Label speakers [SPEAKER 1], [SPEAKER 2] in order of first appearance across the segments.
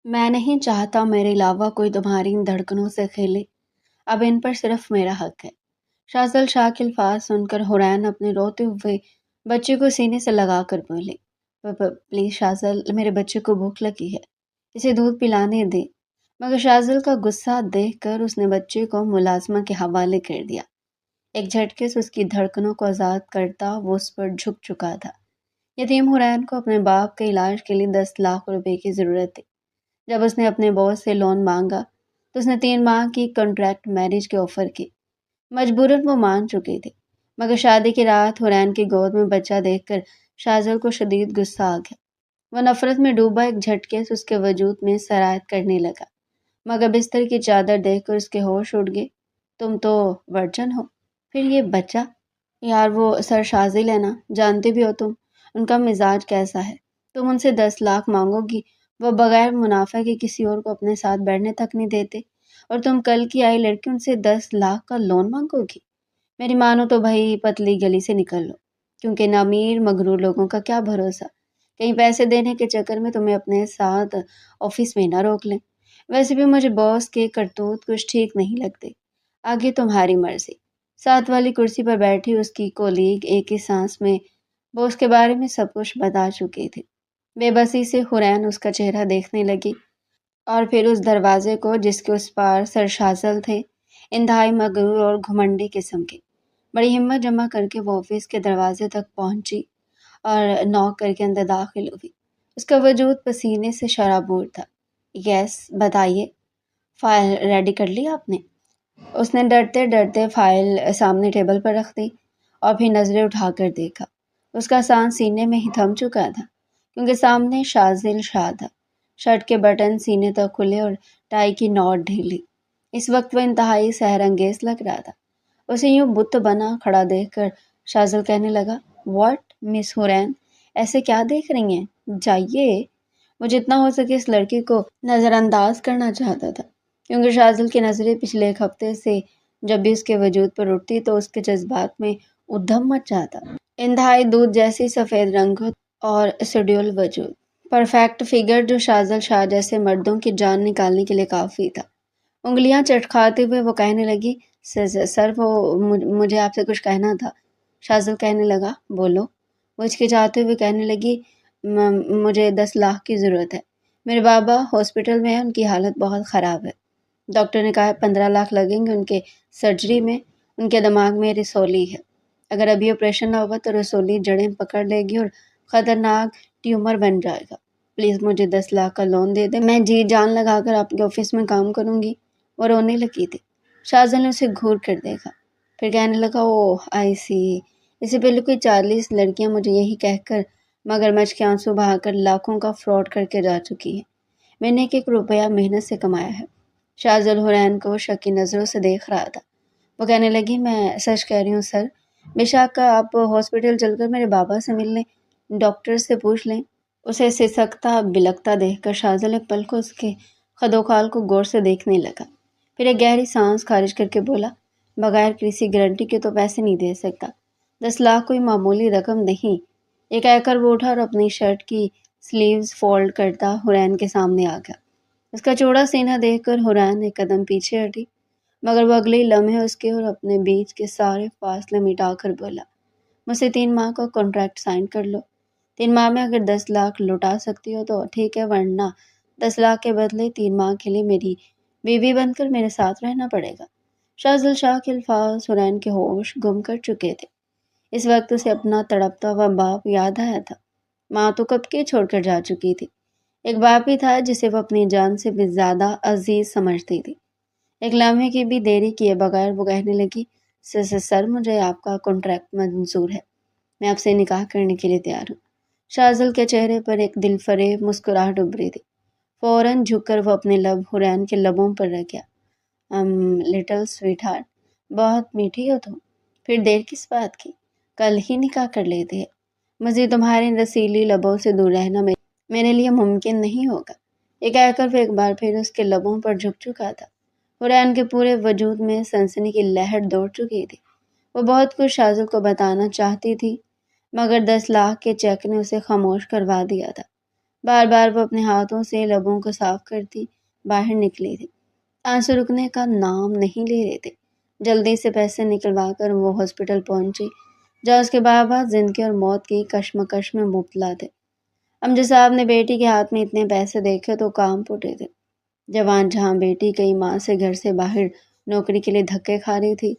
[SPEAKER 1] میں نہیں چاہتا میرے علاوہ کوئی تمہاری ان دھڑکنوں سے کھیلے، اب ان پر صرف میرا حق ہے۔ شاذل شاہ کے الفاظ سن کر حورین اپنے روتے ہوئے بچے کو سینے سے لگا کر بولے، پلیز شاذل، میرے بچے کو بھوک لگی ہے، اسے دودھ پلانے دے۔ مگر شاذل کا غصہ دیکھ کر اس نے بچے کو ملازمہ کے حوالے کر دیا۔ ایک جھٹکے سے اس کی دھڑکنوں کو آزاد کرتا وہ اس پر جھک چکا تھا۔ یتیم حورین کو اپنے باپ کے علاج کے لیے 10 لاکھ روپے کی ضرورت تھی۔ جب اس نے اپنے باس سے لون مانگا تو اس نے 3 ماہ کی کنٹریکٹ میرج کے آفر کی۔ مجبوراً وہ مان چکی تھی، مگر شادی کی رات حورین کی گود میں بچہ دیکھ کر شاذل کو شدید غصہ آ گیا۔ وہ نفرت میں ڈوبا ایک جھٹکے سے اس کے وجود میں سرایت کرنے لگا، مگر بستر کی چادر دیکھ کر اس کے ہوش اڑ گئے۔ تم تو ورجن ہو، پھر یہ بچہ؟ یار وہ سر شاذل ہے نا، جانتے بھی ہو تم ان کا مزاج کیسا ہے۔ تم ان سے 10 لاکھ مانگو گی، وہ بغیر منافع کے کسی اور کو اپنے ساتھ بیٹھنے تک نہیں دیتے، اور تم کل کی آئی لڑکی ان سے 10 لاکھ کا لون مانگو گی؟ میری مانو تو بھائی پتلی گلی سے نکل لو، کیونکہ ان امیر مغرور لوگوں کا کیا بھروسہ، کہیں پیسے دینے کے چکر میں تمہیں اپنے ساتھ آفس میں نہ روک لیں۔ ویسے بھی مجھے باس کے کرتوت کچھ ٹھیک نہیں لگتے، آگے تمہاری مرضی۔ ساتھ والی کرسی پر بیٹھی اس کی کولیگ ایک ہی سانس میں باس کے بارے میں سب کچھ بتا چکی تھی۔ بے بسی سے حورین اس کا چہرہ دیکھنے لگی اور پھر اس دروازے کو جس کے اس پار سر شاذل تھے، انتہائی مغرور اور گھمنڈی قسم کے۔ بڑی ہمت جمع کر کے وہ آفس کے دروازے تک پہنچی اور نوک کر کے اندر داخل ہوئی۔ اس کا وجود پسینے سے شرابور تھا۔ یس بتائیے، فائل ریڈی کر لی آپ نے؟ اس نے ڈرتے ڈرتے فائل سامنے ٹیبل پر رکھ دی اور پھر نظریں اٹھا کر دیکھا۔ اس کا سانس سینے میں ہی تھم چکا تھا، کیونکہ سامنے شاذل شاہ تھا، شرٹ کے بٹن سینے تک کھلے اور ٹائی کی نوٹ ڈھیلی۔ اس وقت وہ انتہائی سحر انگیز لگ رہا تھا۔ اسے یوں بت بنا کھڑا دیکھ کر شاذل کہنے لگا، واٹ مس حورین، ایسے کیا دیکھ رہی ہیں؟ جائیے۔ وہ جتنا ہو سکے اس لڑکی کو نظر انداز کرنا چاہتا تھا، کیونکہ شاذل کی نظریں پچھلے ایک ہفتے سے جب بھی اس کے وجود پر اٹھتی تو اس کے جذبات میں ادھم مچ جاتا۔ انتہائی دودھ جیسی سفید رنگت اور سیڈول وجود، پرفیکٹ فگر جو شاذل شاہ جیسے مردوں کی جان نکالنے کے لیے کافی تھا۔ انگلیاں چٹکھاتے ہوئے وہ کہنے لگی، سر وہ مجھے آپ سے کچھ کہنا تھا۔ شاذل کہنے لگا، بولو۔ وہ ہچکچاتے ہوئے کہنے لگی، مجھے 10 لاکھ کی ضرورت ہے، میرے بابا ہاسپٹل میں ہیں، ان کی حالت بہت خراب ہے۔ ڈاکٹر نے کہا ہے 15 لاکھ لگیں گے ان کے سرجری میں، ان کے دماغ میں رسولی ہے، اگر ابھی آپریشن نہ ہوا تو رسولی جڑیں پکڑ لے گی اور خطرناک ٹیومر بن جائے گا۔ پلیز مجھے 10 لاکھ کا لون دے دیں، میں جی جان لگا کر آپ کے آفس میں کام کروں گی۔ وہ رونے لگی تھی۔ شاذل نے اسے گھور کر دیکھا، پھر کہنے لگا، اوہ آئی سی، اس سے پہلے کوئی 40 لڑکیاں مجھے یہی کہہ کر مگرمچھ کے آنسو بہا کر لاکھوں کا فراڈ کر کے جا چکی ہیں، میں نے ایک روپیہ محنت سے کمایا ہے۔ شاذل حورین کو شکی نظروں سے دیکھ رہا تھا۔ وہ کہنے لگی، میں سچ کہہ رہی ہوں سر، بے شک آپ ہاسپٹل چل کر میرے بابا سے مل لیں، ڈاکٹر سے پوچھ لیں۔ اسے سسکتا بلکتا دیکھ کر شاذل ایک پل کو اس کے خد و خال کو غور سے دیکھنے لگا، پھر ایک گہری سانس خارج کر کے بولا، بغیر کسی گارنٹی کے تو پیسے نہیں دے سکتا، 10 لاکھ کوئی معمولی رقم نہیں۔ یہ کہہ کر وہ اٹھا اور اپنی شرٹ کی سلیوز فولڈ کرتا حورین کے سامنے آ گیا۔ اس کا چوڑا سینہ دیکھ کر حورین ایک قدم پیچھے ہٹی، مگر وہ اگلے ہی لمحے اس کے اور اپنے بیچ کے سارے فاصلے مٹا کر بولا، مجھ سے 3 ماہ کا کانٹریکٹ سائن کر لو، 3 ماہ میں اگر 10 لاکھ لوٹا سکتی ہو تو ٹھیک ہے، ورنہ 10 لاکھ کے بدلے 3 ماہ کے لیے میری بیوی بن کر میرے ساتھ رہنا پڑے گا۔ شاذل شاہ کے الفاظ حورین کے ہوش گم کر چکے تھے۔ اس وقت اسے اپنا تڑپتا ہوا باپ یاد آیا تھا۔ ماں تو کب کی چھوڑ کر جا چکی تھی، ایک باپ ہی تھا جسے وہ اپنی جان سے بھی زیادہ عزیز سمجھتی تھی۔ ایک لمحے کی بھی دیری کیے بغیر وہ کہنے لگی، سر مجھے آپ کا کانٹریکٹ منظور ہے، میں آپ سے نکاح کرنے کے لیے تیار ہوں۔ شاذل کے چہرے پر ایک دل فریب مسکراہٹ ابھری تھی۔ فوراً جھک کر وہ اپنے لب حورین کے لبوں پر رکھ گیا۔ لٹل سویٹ ہارٹ، بہت میٹھی ہو تم، پھر دیر کس بات کی، کل ہی نکاح کر لیتے ہیں، مزید تمہارے رسیلی لبوں سے دور رہنا میرے لیے ممکن نہیں ہوگا۔ یہ کہہ کر وہ ایک بار پھر اس کے لبوں پر جھک چکا تھا۔ حورین کے پورے وجود میں سنسنی کی لہر دوڑ چکی تھی۔ وہ بہت کچھ شاذل کو بتانا چاہتی تھی، مگر 10 لاکھ کے چیک نے اسے خاموش کروا دیا تھا۔ بار بار وہ اپنے ہاتھوں سے لبوں کو صاف کرتی باہر نکلی تھی۔ آنسو رکنے کا نام نہیں لے رہے تھے۔ جلدی سے پیسے نکلوا کر وہ ہاسپٹل پہنچی، جہاں اس کے بابا زندگی اور موت کی کشمکش میں مبتلا تھے۔ امجد صاحب نے بیٹی کے ہاتھ میں اتنے پیسے دیکھے تو کام پھوٹے تھے۔ جوان جہاں بیٹی کئی ماہ سے گھر سے باہر نوکری کے لیے دھکے کھا رہی تھی،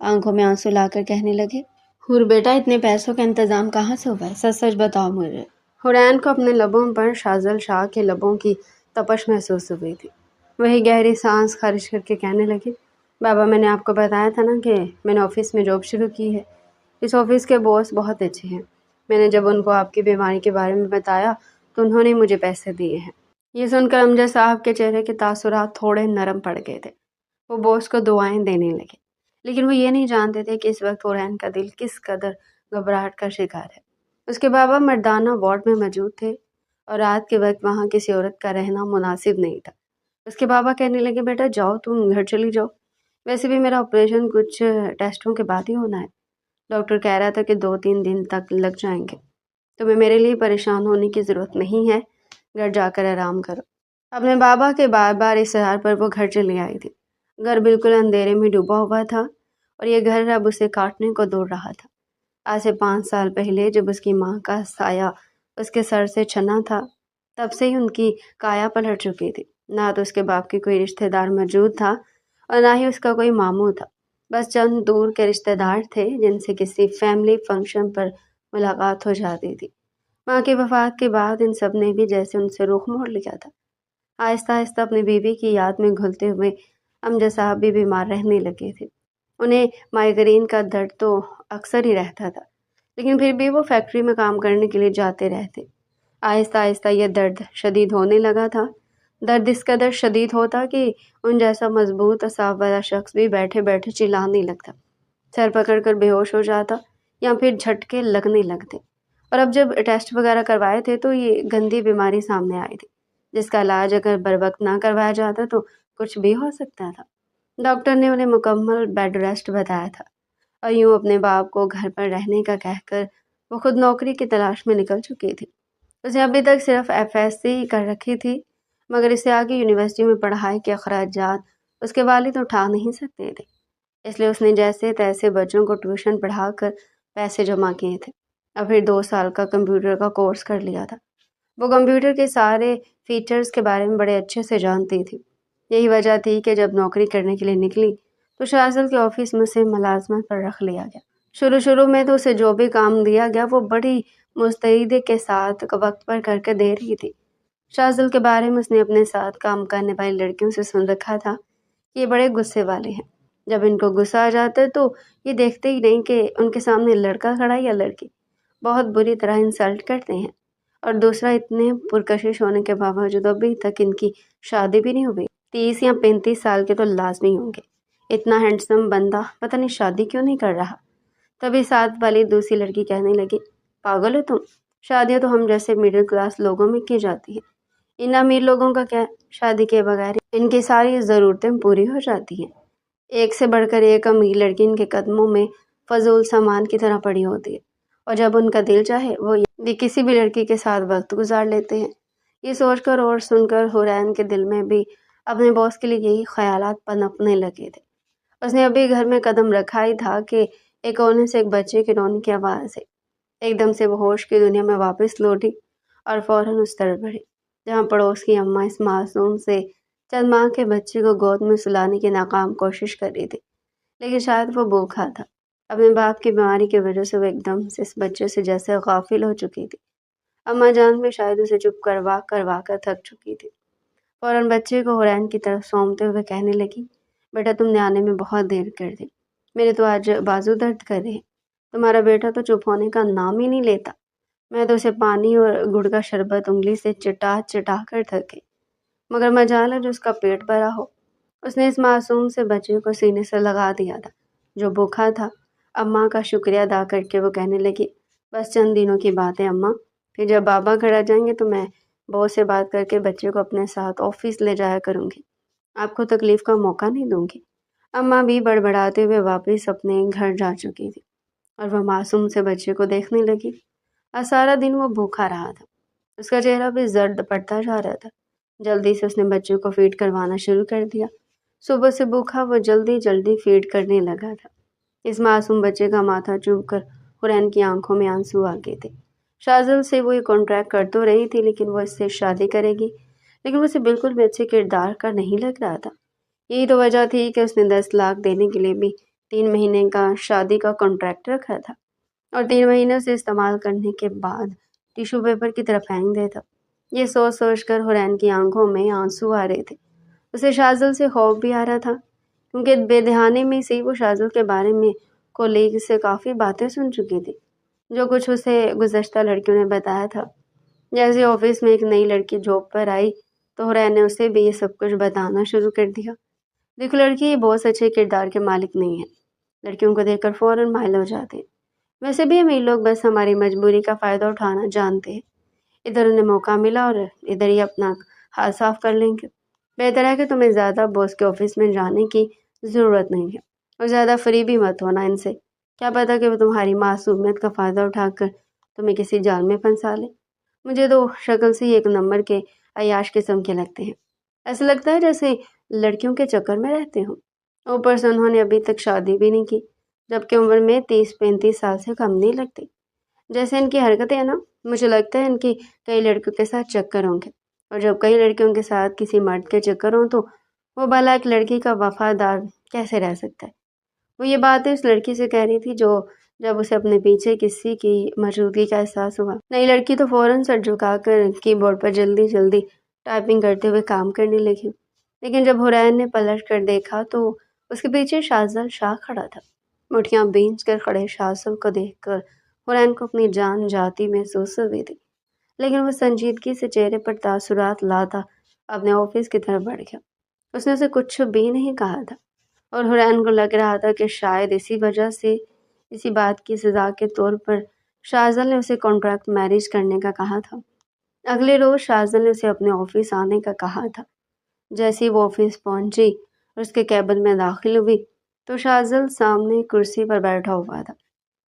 [SPEAKER 1] آنکھوں میں آنسو لا کر کہنے لگے، حور بیٹا اتنے پیسوں کا انتظام کہاں سے ہوا ہے؟ سچ سچ بتاؤ مجھے۔ حورین کو اپنے لبوں پر شاذل شاہ کے لبوں کی تپش محسوس ہوئی تھی۔ وہی گہری سانس خارج کر کے کہنے لگی، بابا میں نے آپ کو بتایا تھا نا کہ میں نے آفس میں جاب شروع کی ہے۔ اس آفس کے باس بہت اچھے ہیں۔ میں نے جب ان کو آپ کی بیماری کے بارے میں بتایا تو انہوں نے مجھے پیسے دیے ہیں۔ یہ سن کر امجد صاحب کے چہرے کے تاثرات تھوڑے نرم پڑ گئے تھے۔ وہ باس کو دعائیں دینے لگے، لیکن وہ یہ نہیں جانتے تھے کہ اس وقت حورین کا دل کس قدر گھبراہٹ کا شکار ہے۔ اس کے بابا مردانہ وارڈ میں موجود تھے اور رات کے وقت وہاں کسی عورت کا رہنا مناسب نہیں تھا۔ اس کے بابا کہنے لگے، بیٹا جاؤ تم گھر چلی جاؤ، ویسے بھی میرا آپریشن کچھ ٹیسٹوں کے بعد ہی ہونا ہے۔ ڈاکٹر کہہ رہا تھا کہ 2-3 دن تک لگ جائیں گے۔ تمہیں میرے لیے پریشان ہونے کی ضرورت نہیں ہے، گھر جا کر آرام کرو۔ اپنے بابا کے بار بار اصرار پر وہ گھر چلی آئی تھی۔ گھر بالکل اندھیرے میں ڈوبا ہوا تھا اور یہ گھر اب اسے کاٹنے کو دوڑ رہا تھا۔ آج سے 5 سال پہلے جب اس کی ماں کا سایہ اس کے سر سے چھنا تھا، تب سے ہی ان کی کایا پلٹ چکی تھی۔ نہ تو اس کے باپ کی کوئی رشتہ دار موجود تھا اور نہ ہی اس کا کوئی ماموں تھا۔ بس چند دور کے رشتہ دار تھے جن سے کسی فیملی فنکشن پر ملاقات ہو جاتی تھی۔ ماں کی وفات کے بعد ان سب نے بھی جیسے ان سے رخ موڑ لیا تھا۔ آہستہ آہستہ اپنی بیوی کی یاد میں گھلتے ہوئے امجد صاحب بھی بیمار رہنے لگے تھے۔ انہیں مائیگرین کا درد تو اکثر ہی رہتا تھا، لیکن پھر بھی وہ فیکٹری میں کام کرنے کے لیے جاتے رہتے۔ آہستہ آہستہ یہ درد شدید ہونے لگا تھا۔ درد اس قدر شدید ہوتا کہ ان جیسا مضبوط اعصاب والا شخص بھی بیٹھے بیٹھے چلانے لگتا، سر پکڑ کر بے ہوش ہو جاتا یا پھر جھٹکے لگنے لگتے۔ اور اب جب ٹیسٹ وغیرہ کروائے تھے تو یہ گندی بیماری سامنے آئی تھی، جس کا علاج اگر بروقت نہ کروایا جاتا تو کچھ بھی ہو سکتا تھا۔ ڈاکٹر نے انہیں مکمل بیڈ ریسٹ بتایا تھا اور یوں اپنے باپ کو گھر پر رہنے کا کہہ کر وہ خود نوکری کی تلاش میں نکل چکی تھی۔ اسے ابھی تک صرف FSC کر رکھی تھی، مگر اسے آگے یونیورسٹی میں پڑھائی کے اخراجات اس کے والد اٹھا نہیں سکتے تھے، اس لیے اس نے جیسے تیسے بچوں کو ٹیوشن پڑھا کر پیسے جمع کیے تھے اور پھر 2 سال کا کمپیوٹر کا کورس کر لیا تھا۔ وہ کمپیوٹر کے سارے فیچرز کے بارے میں بڑے اچھے سے جانتی تھی۔ یہی وجہ تھی کہ جب نوکری کرنے کے لیے نکلی تو شاذل کے آفس میں اسے ملازمت پر رکھ لیا گیا۔ شروع میں تو اسے جو بھی کام دیا گیا وہ بڑی مستعدی کے ساتھ وقت پر کر کے دے رہی تھی۔ شاذل کے بارے میں اس نے اپنے ساتھ کام کرنے والی لڑکیوں سے سن رکھا تھا کہ یہ بڑے غصے والے ہیں۔ جب ان کو غصہ آ جاتا ہے تو یہ دیکھتے ہی نہیں کہ ان کے سامنے لڑکا کھڑا ہے یا لڑکی، بہت بری طرح انسلٹ کرتے ہیں۔ اور دوسرا، اتنے پرکشش ہونے کے باوجود ابھی تک ان کی شادی بھی نہیں ہوئی۔ 30 یا 35 سال کے تو لازمی ہوں گے۔ اتنا ہینڈسم بندہ پتہ نہیں شادی کیوں نہیں کر رہا۔ تبھی ساتھ والی دوسری لڑکی کہنے لگی، پاگل ہو تم؟ شادیاں تو ہم جیسے مڈل کلاس لوگوں میں کی جاتی ہیں، ان امیر لوگوں کا کیا؟ شادی کے بغیر ان کی ساری ضرورتیں پوری ہو جاتی ہیں۔ ایک سے بڑھ کر ایک امیر لڑکی ان کے قدموں میں فضول سامان کی طرح پڑی ہوتی ہے، اور جب ان کا دل چاہے وہ بھی کسی بھی لڑکی کے ساتھ وقت گزار لیتے ہیں۔ یہ سوچ کر اور سن کر حورین کے دل میں بھی اپنے باس کے لیے یہی خیالات پنپنے لگے تھے۔ اس نے ابھی گھر میں قدم رکھا ہی تھا کہ ایک کونے سے ایک بچے کی رونے کی آواز ہے۔ ایک دم سے وہ ہوش کی دنیا میں واپس لوٹی اور فوراً اس طرف بڑھی جہاں پڑوس کی اماں اس معصوم سے چند ماہ کے بچے کو گود میں سلانے کی ناکام کوشش کر رہی تھی، لیکن شاید وہ بھوکا تھا۔ اپنے باپ کی بیماری کی وجہ سے وہ ایک دم سے اس بچے سے جیسے غافل ہو چکی تھی۔ اماں جان بھی شاید اسے چپ کروا کر تھک چکی تھی۔ فوراً بچے کو حورین کی طرف سونپتے ہوئے کہنے لگی، بیٹا تم نے آنے میں بہت دیر کر دی، میرے تو آج بازو درد کر رہے ہیں۔ تمہارا بیٹا تو چپ ہونے کا نام ہی نہیں لیتا، میں تو اسے پانی اور گڑ کا شربت انگلی سے چٹا چٹا کر تھک گئی، مگر مجال ہے جو اس کا پیٹ بھرا ہو۔ اس نے اس معصوم سے بچے کو سینے سے لگا دیا تھا جو بھوکا تھا۔ اماں کا شکریہ ادا کر کے وہ کہنے لگی، بس چند دنوں کی بات ہے اماں، پھر جب بابا گھر آ جائیں گے تو میں باس سے بات کر کے بچے کو اپنے ساتھ آفس لے جایا کروں گی، آپ کو تکلیف کا موقع نہیں دوں گی۔ اماں بھی بڑبڑاتے ہوئے واپس اپنے گھر جا چکی تھی اور وہ معصوم سے بچے کو دیکھنے لگی۔ اور سارا دن وہ بھوکا رہا تھا۔ اس کا چہرہ بھی زرد پڑتا جا رہا تھا۔ جلدی سے اس نے بچے کو فیڈ کروانا شروع کر دیا۔ صبح سے بھوکا وہ جلدی جلدی فیڈ کرنے لگا تھا۔ اس معصوم بچے کا ماتھا چوم کر حورین کی آنکھوں میں آنسو آ گئے تھے۔ شاذل سے وہ یہ کانٹریکٹ کر تو رہی تھی لیکن وہ اس سے شادی کرے گی، لیکن وہ اسے بالکل بھی اچھے کردار کا نہیں لگ رہا تھا۔ یہی تو وجہ تھی کہ اس نے 10 لاکھ دینے کے لیے بھی 3 مہینے کا شادی کا کانٹریکٹ رکھا تھا اور 3 مہینے سے استعمال کرنے کے بعد ٹیشو پیپر کی طرف پھینک دیتا۔ یہ سوچ سوچ کر حورین کی آنکھوں میں آنسو آ رہے تھے۔ اسے شاذل سے خوف بھی آ رہا تھا کیونکہ بے دہانی میں سے وہ شاذل کے بارے میں کولیگ سے کافی باتیں سن چکی تھی، جو کچھ اسے گزشتہ لڑکیوں نے بتایا تھا۔ جیسے آفس میں ایک نئی لڑکی جاب پر آئی تو حورین نے اسے بھی یہ سب کچھ بتانا شروع کر دیا۔ دیکھو لڑکی یہ بہت اچھے کردار کے مالک نہیں ہے، لڑکیوں کو دیکھ کر فوراً مائل ہو جاتے ہیں۔ ویسے بھی امیر لوگ بس ہماری مجبوری کا فائدہ اٹھانا جانتے ہیں۔ ادھر انہیں موقع ملا اور ادھر ہی اپنا ہاتھ صاف کر لیں گے۔ بہتر ہے کہ تمہیں زیادہ باس کے آفس میں جانے کی ضرورت نہیں ہے اور زیادہ فری بھی مت ہونا ان سے۔ کیا پتا کہ وہ تمہاری معصومیت کا فائدہ اٹھا کر تمہیں کسی جال میں پھنسا لے۔ مجھے تو شکل سے ہی ایک نمبر کے عیاش قسم کے لگتے ہیں، ایسا لگتا ہے جیسے لڑکیوں کے چکر میں رہتے ہوں۔ اوپر سے انہوں نے ابھی تک شادی بھی نہیں کی، جبکہ عمر میں 30-35 سال سے کم نہیں لگتی۔ جیسے ان کی حرکتیں ہیں نا، مجھے لگتا ہے ان کی کئی لڑکیوں کے ساتھ چکر ہوں گے، اور جب کئی لڑکیوں کے ساتھ کسی مرد کے چکر ہوں تو وہ بھلا ایک لڑکی کا وفادار کیسے رہ سکتا ہے۔ وہ یہ باتیں اس لڑکی سے کہہ رہی تھی جو جب اسے اپنے پیچھے کسی کی موجودگی کا احساس ہوا۔ نئی لڑکی تو فوراً سر جھکا کر کی بورڈ پر جلدی جلدی ٹائپنگ کرتے ہوئے کام کرنے لگی، لیکن جب حورین نے پلٹ کر دیکھا تو اس کے پیچھے شاذل شاہ کھڑا تھا۔ مٹھیاں بھینچ کر کھڑے شاذل کو دیکھ کر حورین کو اپنی جان جاتی محسوس ہوئی تھی، لیکن وہ سنجیدگی سے چہرے پر تاثرات لاتا اپنے آفس کی طرف بڑھ گیا۔ اس نے اسے کچھ بھی نہیں کہا تھا اور حورین کو لگ رہا تھا کہ شاید اسی وجہ سے، اسی بات کی سزا کے طور پر شاذل نے اسے کانٹریکٹ میرج کرنے کا کہا تھا۔ اگلے روز شاذل نے اسے اپنے آفس آنے کا کہا تھا۔ جیسے ہی وہ آفس پہنچی اور اس کے کیبن میں داخل ہوئی تو شاذل سامنے کرسی پر بیٹھا ہوا تھا۔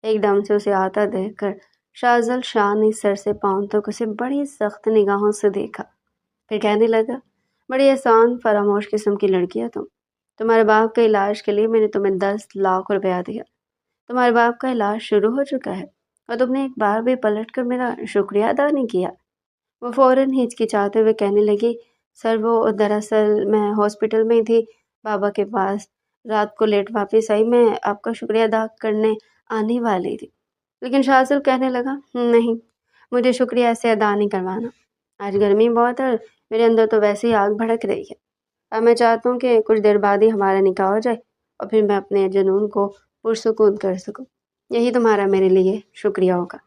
[SPEAKER 1] ایک دم سے اسے آتا دیکھ کر شاذل شاہ نے سر سے پاؤں تک اسے بڑی سخت نگاہوں سے دیکھا، پھر کہنے لگا، بڑی احسان فراموش قسم کی لڑکی ہے تم۔ تمہارے باپ کے علاج کے لیے میں نے تمہیں 10 لاکھ روپیہ دیا۔ تمہارے باپ کا علاج شروع ہو چکا ہے اور تم نے ایک بار بھی پلٹ کر میرا شکریہ ادا نہیں کیا۔ وہ فوراً ہچکچاتے ہوئے کہنے لگی، سر وہ دراصل میں ہاسپٹل میں ہی تھی، بابا کے پاس رات کو لیٹ واپس آئی، میں آپ کا شکریہ ادا کرنے آنے والی تھی۔ لیکن شاذل کہنے لگا، نہیں، مجھے شکریہ ایسے ادا نہیں کروانا۔ آج گرمی بہت ہے اور میرے اندر تو ویسے ہی آگ بھڑک رہی ہے۔ اب میں چاہتا ہوں کہ کچھ دیر بعد ہی ہمارا نکاح ہو جائے اور پھر میں اپنے جنون کو پرسکون کر سکوں۔ یہی تمہارا میرے لیے شکریہ ہوگا۔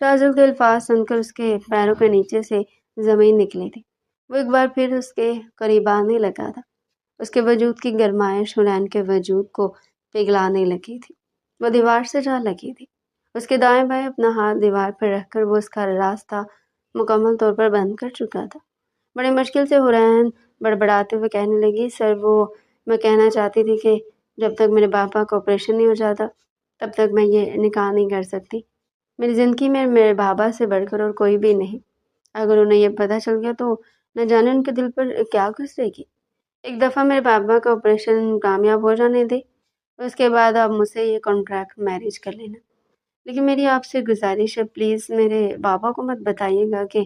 [SPEAKER 1] شاذل کے الفاظ سن کر اس کے پیروں کے نیچے سے زمین نکلی تھی۔ وہ ایک بار پھر اس کے قریب آنے لگا تھا۔ اس کے وجود کی گرمائش حورین کے وجود کو پگھلانے لگی تھی۔ وہ دیوار سے جا لگی تھی۔ اس کے دائیں بائیں اپنا ہاتھ دیوار پر رکھ کر وہ اس کا راستہ مکمل طور پر بند کر چکا تھا۔ بڑی مشکل سے حورین بڑبڑاتے ہوئے کہنے لگی، سر وہ میں کہنا چاہتی تھی کہ جب تک میرے پاپا کا آپریشن نہیں ہو جاتا تب تک میں یہ نکاح نہیں کر سکتی۔ میری زندگی میں میرے بابا سے بڑھ کر اور کوئی بھی نہیں۔ اگر انہیں یہ پتہ چل گیا تو نہ جانے ان کے دل پر کیا گزرے گی۔ ایک دفعہ میرے پاپا کا آپریشن کامیاب ہو جانے دے، اس کے بعد آپ مجھ سے یہ کانٹریکٹ میرج کر لینا۔ لیکن میری آپ سے گزارش ہے، پلیز میرے بابا کو مت بتائیے گا کہ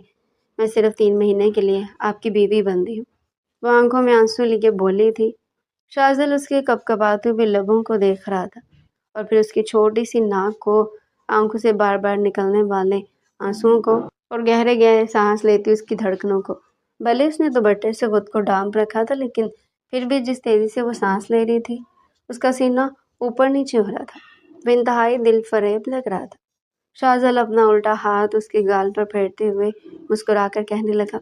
[SPEAKER 1] میں صرف 3 مہینے کے لیے آپ کی بیوی بن رہی ہوں۔ وہ آنکھوں میں آنسو لیے بولی تھی۔ شاذل اس کے کپکپاتے ہوئے لبوں کو دیکھ رہا تھا اور پھر اس کی چھوٹی سی ناک کو، آنکھوں سے بار بار نکلنے والے آنسوؤں کو اور گہرے گہرے سانس لیتی اس کی دھڑکنوں کو۔ بھلے اس نے دوپٹے سے خود کو ڈھانپ رکھا تھا لیکن پھر بھی جس تیزی سے وہ سانس لے رہی تھی اس کا سینہ اوپر نیچے ہو رہا تھا۔ وہ انتہائی دل فریب لگ رہا تھا۔ شاذل اپنا الٹا ہاتھ اس کے گال پر پھیرتے ہوئے مسکرا کر کہنے لگا،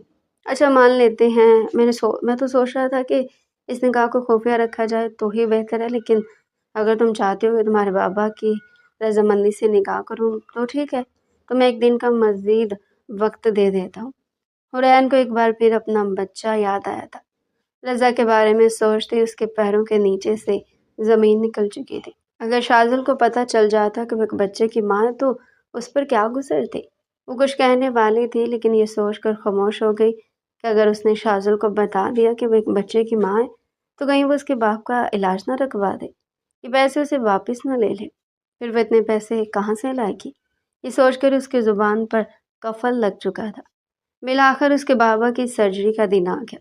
[SPEAKER 1] اچھا مان لیتے ہیں، میں تو سوچ رہا تھا کہ اس نکاح کو خفیہ رکھا جائے تو ہی بہتر ہے، لیکن اگر تم چاہتے ہو کہ تمہارے بابا کی رضامندی سے نکاح کروں تو ٹھیک ہے، تو میں ایک دن کا مزید وقت دے دیتا ہوں۔ حورین کو ایک بار پھر اپنا بچہ یاد آیا تھا۔ رضا کے بارے میں سوچتے اس کے پیروں کے نیچے سے زمین نکل چکی تھی۔ اگر شاذل کو پتہ چل جاتا کہ وہ ایک بچے کی ماں ہے تو اس پر کیا گزرتی۔ وہ کچھ کہنے والی تھی لیکن یہ سوچ کر خاموش ہو گئی کہ اگر اس نے شازل کو بتا دیا کہ وہ ایک بچے کی ماں ہے تو کہیں وہ اس کے باپ کا علاج نہ رکھوا دے، یہ پیسے اسے واپس نہ لے لے، پھر وہ اتنے پیسے کہاں سے لائے گی؟ یہ سوچ کر اس کی زبان پر قفل لگ چکا تھا۔ بالآخر اس کے بابا کی سرجری کا دن آ گیا،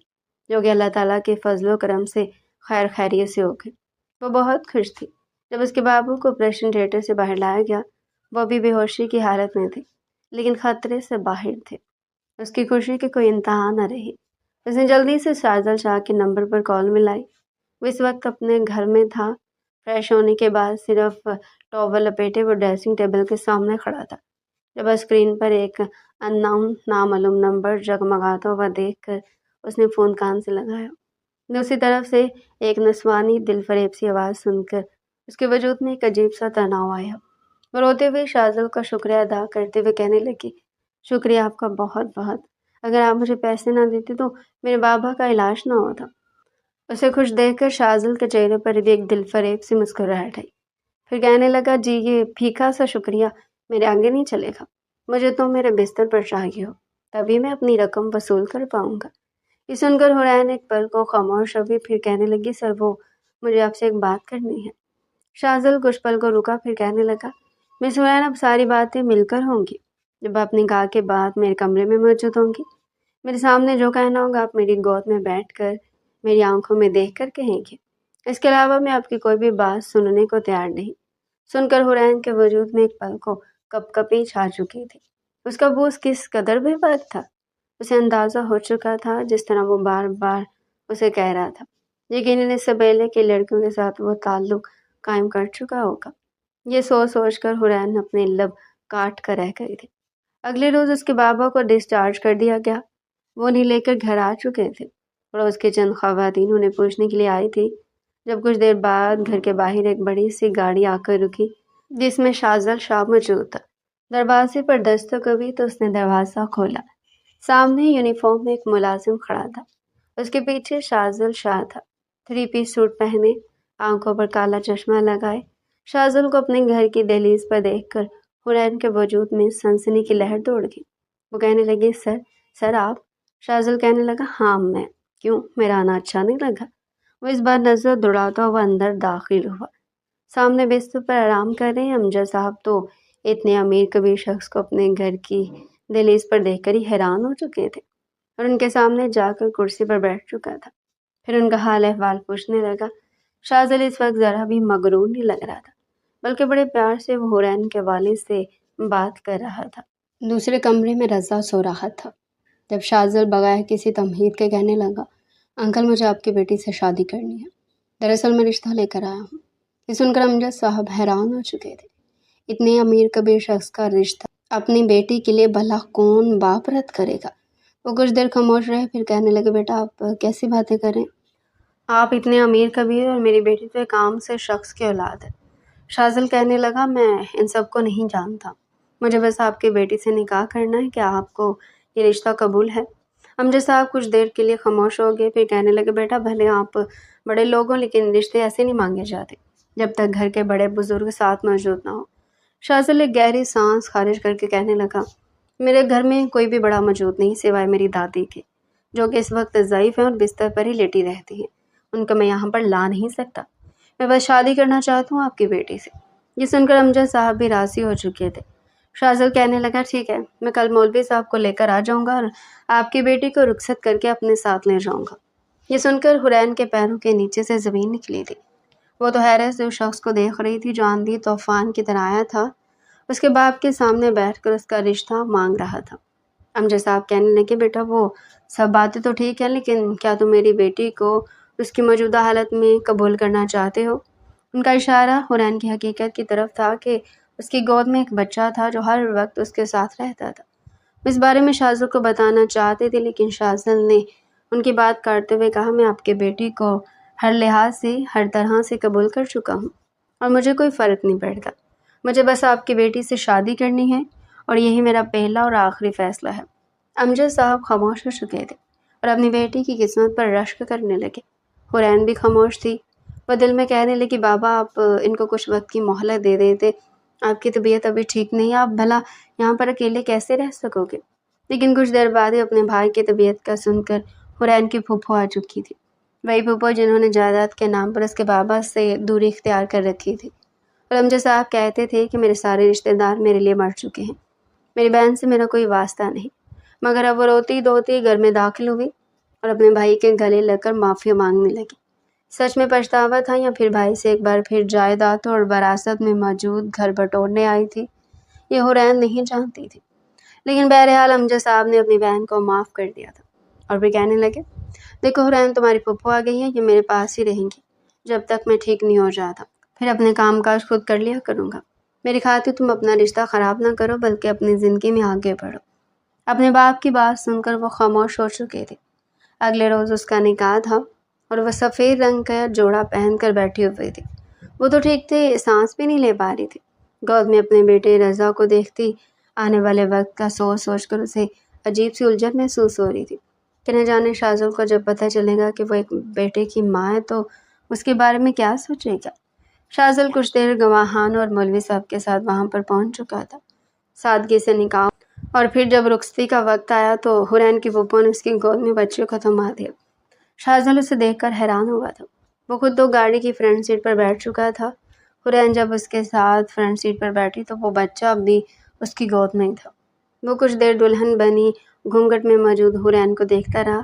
[SPEAKER 1] جو کہ اللہ تعالیٰ کے فضل و کرم سے خیر خیریت سے ہو گئی۔ وہ بہت خوش تھی۔ جب اس کے بابو کو آپریشن تھیٹر سے باہر لایا گیا، وہ بھی بے ہوشی کی حالت میں تھے لیکن خطرے سے باہر تھے۔ اس کی خوشی کی کوئی انتہا نہ رہی۔ اس نے جلدی سے شازل شاہ کے نمبر پر کال ملائی۔ وہ اس وقت اپنے گھر میں تھا۔ فریش ہونے کے بعد صرف ٹاول لپیٹے وہ ڈریسنگ ٹیبل کے سامنے کھڑا تھا جب اسکرین پر ایک ان نون نامعلوم نمبر جگمگاتا ہوا دیکھ کر اس نے فون کان سے لگایا۔ دوسری طرف سے ایک نسوانی دل فریب سی آواز سن کر اس کے وجود میں ایک عجیب سا تناؤ آیا۔ وہ روتے ہوئے شازل کا شکریہ ادا کرتے ہوئے کہنے لگی، شکریہ آپ کا بہت بہت، اگر آپ مجھے پیسے نہ دیتے تو میرے بابا کا علاج نہ ہوتا۔ اسے خوش دیکھ کر شازل کے چہرے پر بھی ایک دل فریب سی مسکراہٹ آئی۔ پھر کہنے لگا، جی یہ پھیکا سا شکریہ میرے آگے نہیں چلے گا، مجھے تو میرے بستر پر چاہیے ہو، تبھی میں اپنی رقم وصول کر پاؤں گا۔ یہ سن کر حورین ایک پل کو خاموش ہوئی، پھر کہنے لگی، سر وہ مجھے آپ سے ایک بات کرنی ہے۔ شازل کچھ پل کو رکا، پھر کہنے لگا، مس حورین اب ساری باتیں مل کر ہوں گی۔ جب آپ نکاح کے بعد میرے کمرے میں موجود ہوں گی، میرے سامنے جو کہنا ہوگا آپ میری گود میں بیٹھ کر میری آنکھوں میں دیکھ کر کہیں گے۔ اس کے علاوہ میں آپ کی کوئی بھی بات سننے کو تیار نہیں۔ سن کر حورین کے وجود میں ایک پل کو کپ کپی چھا چکی تھی۔ اس کا بوس کس قدر بے باک تھا، اسے اندازہ ہو چکا تھا جس طرح وہ بار بار اسے کہہ رہا تھا، یقیناً اس سے پہلے کہ لڑکیوں کے ساتھ وہ تعلق قائم کر چکا ہوگا۔ یہ سوچ سوچ کر حورین اپنے لب کاٹ کر رہ گئی تھی۔ اگلے روز اس کے بابا کو ڈسچارج کر دیا گیا۔ وہ انہیں لے کر گھر آ چکے تھے۔ پڑوس کے چند خواتین انہیں پوچھنے کے لیے آئی تھی۔ جب کچھ دیر بعد گھر کے باہر ایک بڑی سی گاڑی آ کر رکی جس میں شازل شاہ موجود تھا۔ دروازے پر دستک ہوئی تو اس نے دروازہ کھولا۔ سامنے یونیفارم میں ایک ملازم کھڑا تھا۔ اس کے پیچھے شازل شاہ تھا، 3 پیس سوٹ پہنے، آنکھوں پر کالا چشمہ لگائے۔ شازل کو اپنے گھر کی دہلیز پر دیکھ کر حورین کے وجود میں سنسنی کی لہر دوڑ گئی۔ وہ کہنے لگی، سر آپ؟ شازل کہنے لگا، ہاں میں، کیوں میرا آنا اچھا نہیں لگا؟ وہ اس بار نظر دوڑاتا ہوا اندر داخل ہوا۔ سامنے بستر پر آرام کر رہے امجد صاحب تو اتنے امیر کبیر شخص کو اپنے گھر کی دہلیز پر دیکھ کر ہی حیران ہو چکے تھے اور ان کے سامنے جا کر کرسی پر بیٹھ چکا تھا۔ پھر ان کا حال احوال پوچھنے لگا۔ شازل اس وقت ذرا بھی مغرور نہیں لگ رہا تھا، بلکہ بڑے پیار سے وہ حورین کے والد سے بات کر رہا تھا۔ دوسرے کمرے میں رضا سو رہا تھا جب شازل بغیر کسی تمہید کے کہنے لگا، انکل مجھے آپ کی بیٹی سے شادی کرنی ہے، دراصل میں رشتہ لے کر آیا ہوں۔ یہ سن کر امجد صاحب حیران ہو چکے تھے۔ اتنے امیر کبیر شخص کا رشتہ اپنی بیٹی کے لیے بھلا کون باپ رد کرے گا؟ وہ کچھ دیر خاموش رہے، پھر کہنے لگے، بیٹا آپ کیسی باتیں کریں؟ آپ اتنے امیر کبیر اور میری بیٹی تو ایک عام سے شخص کی اولاد ہے۔ شازل کہنے لگا، میں ان سب کو نہیں جانتا، مجھے بس آپ کی بیٹی سے نکاح کرنا ہے، کیا آپ کو یہ رشتہ قبول ہے؟ امجد صاحب کچھ دیر کے لیے خاموش ہو گئے، پھر کہنے لگے، بیٹا بھلے آپ بڑے لوگ ہوں لیکن رشتے ایسے نہیں مانگے جاتے جب تک گھر کے بڑے بزرگ ساتھ موجود نہ ہو۔ شازل ایک گہری سانس خارج کر کے کہنے لگا، میرے گھر میں کوئی بھی بڑا موجود نہیں سوائے میری دادی کے، جو کہ اس وقت ضعیف ہیں اور بستر پر ہی لیٹی رہتی ہیں۔ ان کو میں یہاں پر لا نہیں سکتا، میں بس شادی کرنا چاہتا ہوں آپ کی بیٹی سے۔ یہ سن کر امجد صاحب بھی راضی ہو چکے تھے۔ شازل کہنے لگا، ٹھیک ہے، میں کل مولوی صاحب کو لے کر آ جاؤں گا اور آپ کی بیٹی کو رخصت کر کے اپنے ساتھ لے جاؤں گا۔ یہ سن کر حورین کے پیروں کے نیچے سے زمین نکلی تھی۔ وہ تو حیرت سے اس شخص کو دیکھ رہی تھی جو آندھی طوفان کی طرح آیا تھا، اس کے باپ کے سامنے بیٹھ کر اس کا رشتہ مانگ رہا تھا۔ امجد صاحب کہنے لگے، بیٹا وہ سب باتیں تو ٹھیک ہیں لیکن کیا تم میری بیٹی کو اس کی موجودہ حالت میں قبول کرنا چاہتے ہو؟ ان کا اشارہ حورین کی حقیقت کی طرف تھا کہ اس کی گود میں ایک بچہ تھا جو ہر وقت اس کے ساتھ رہتا تھا۔ اس بارے میں شازل کو بتانا چاہتے تھے لیکن شازل نے ان کی بات کاٹتے ہوئے کہا، میں آپ کے بیٹی کو ہر لحاظ سے ہر طرح سے قبول کر چکا ہوں اور مجھے کوئی فرق نہیں پڑتا، مجھے بس آپ کی بیٹی سے شادی کرنی ہے اور یہی میرا پہلا اور آخری فیصلہ ہے۔ امجد صاحب خاموش ہو چکے تھے اور اپنی بیٹی کی قسمت پر رشک کرنے لگے۔ حورین بھی خاموش تھی۔ وہ دل میں کہنے لگی، بابا آپ ان کو کچھ وقت کی مہلت دے دیتے آپ کی طبیعت ابھی ٹھیک نہیں ہے، آپ بھلا یہاں پر اکیلے کیسے رہ سکو گے؟ لیکن کچھ دیر بعد ہی اپنے بھائی کی طبیعت کا سن کر حرین کی پھوپھو آ چکی تھی، وہی پھوپھو جنہوں نے جائیداد کے نام پر اس کے بابا سے دوری اختیار کر رکھی تھی۔ اور امجد صاحب کہتے تھے کہ میرے سارے رشتہ دار میرے لیے مر چکے ہیں، میری بہن سے میرا کوئی واسطہ نہیں، مگر اب وہ روتی دھوتی گھر میں داخل ہوئی اور اپنے بھائی کے گلے لگ کر معافی مانگنے لگی۔ سچ میں پچھتاوا تھا یا پھر بھائی سے ایک بار پھر جائیداد اور وراثت میں موجود گھر بٹورنے آئی تھی، یہ حرین نہیں جانتی تھی۔ لیکن بہرحال امجد صاحب نے اپنی بہن کو معاف کر دیا تھا اور پھر کہنے لگے، دیکھو حرین، تمہاری پھپھو آ گئی ہے، یہ میرے پاس ہی رہیں گی جب تک میں ٹھیک نہیں ہو جاتا، پھر اپنے کام کاج خود کر لیا کروں گا۔ میری خاطر تم اپنا رشتہ خراب نہ کرو بلکہ اپنی زندگی میں آگے بڑھو۔ اپنے باپ کی بات سن کر وہ خاموش ہو چکے تھے۔ اگلے روز اس کا نکاح تھا اور وہ سفید رنگ کا جوڑا پہن کر بیٹھی ہوئی تھی۔ وہ تو ٹھیک تھے، سانس بھی نہیں لے پا رہی تھی۔ گود میں اپنے بیٹے رضا کو دیکھتی آنے والے وقت کا سوچ سوچ کر اسے عجیب سی الجھن محسوس ہو رہی تھی کہ نہ جانے شاذل کو جب پتہ چلے گا کہ وہ ایک بیٹے کی ماں ہے تو اس کے بارے میں کیا سوچے گا۔ شاذل کچھ دیر گواہان اور مولوی صاحب کے ساتھ وہاں پر پہنچ چکا تھا۔ سادگی سے نکاح اور پھر جب رخصتی کا وقت آیا تو حرین کی پھپھو نے اس کی گود میں بچے کو تھما دیا۔ شاذل اسے دیکھ کر حیران ہوا تھا۔ وہ خود تو گاڑی کی فرنٹ سیٹ پر بیٹھ چکا تھا۔ حرین جب اس کے ساتھ فرنٹ سیٹ پر بیٹھی تو وہ بچہ بھی اس کی گود میں ہی تھا۔ وہ کچھ دیر دلہن بنی گھونگھٹ میں موجود حرین کو دیکھتا رہا،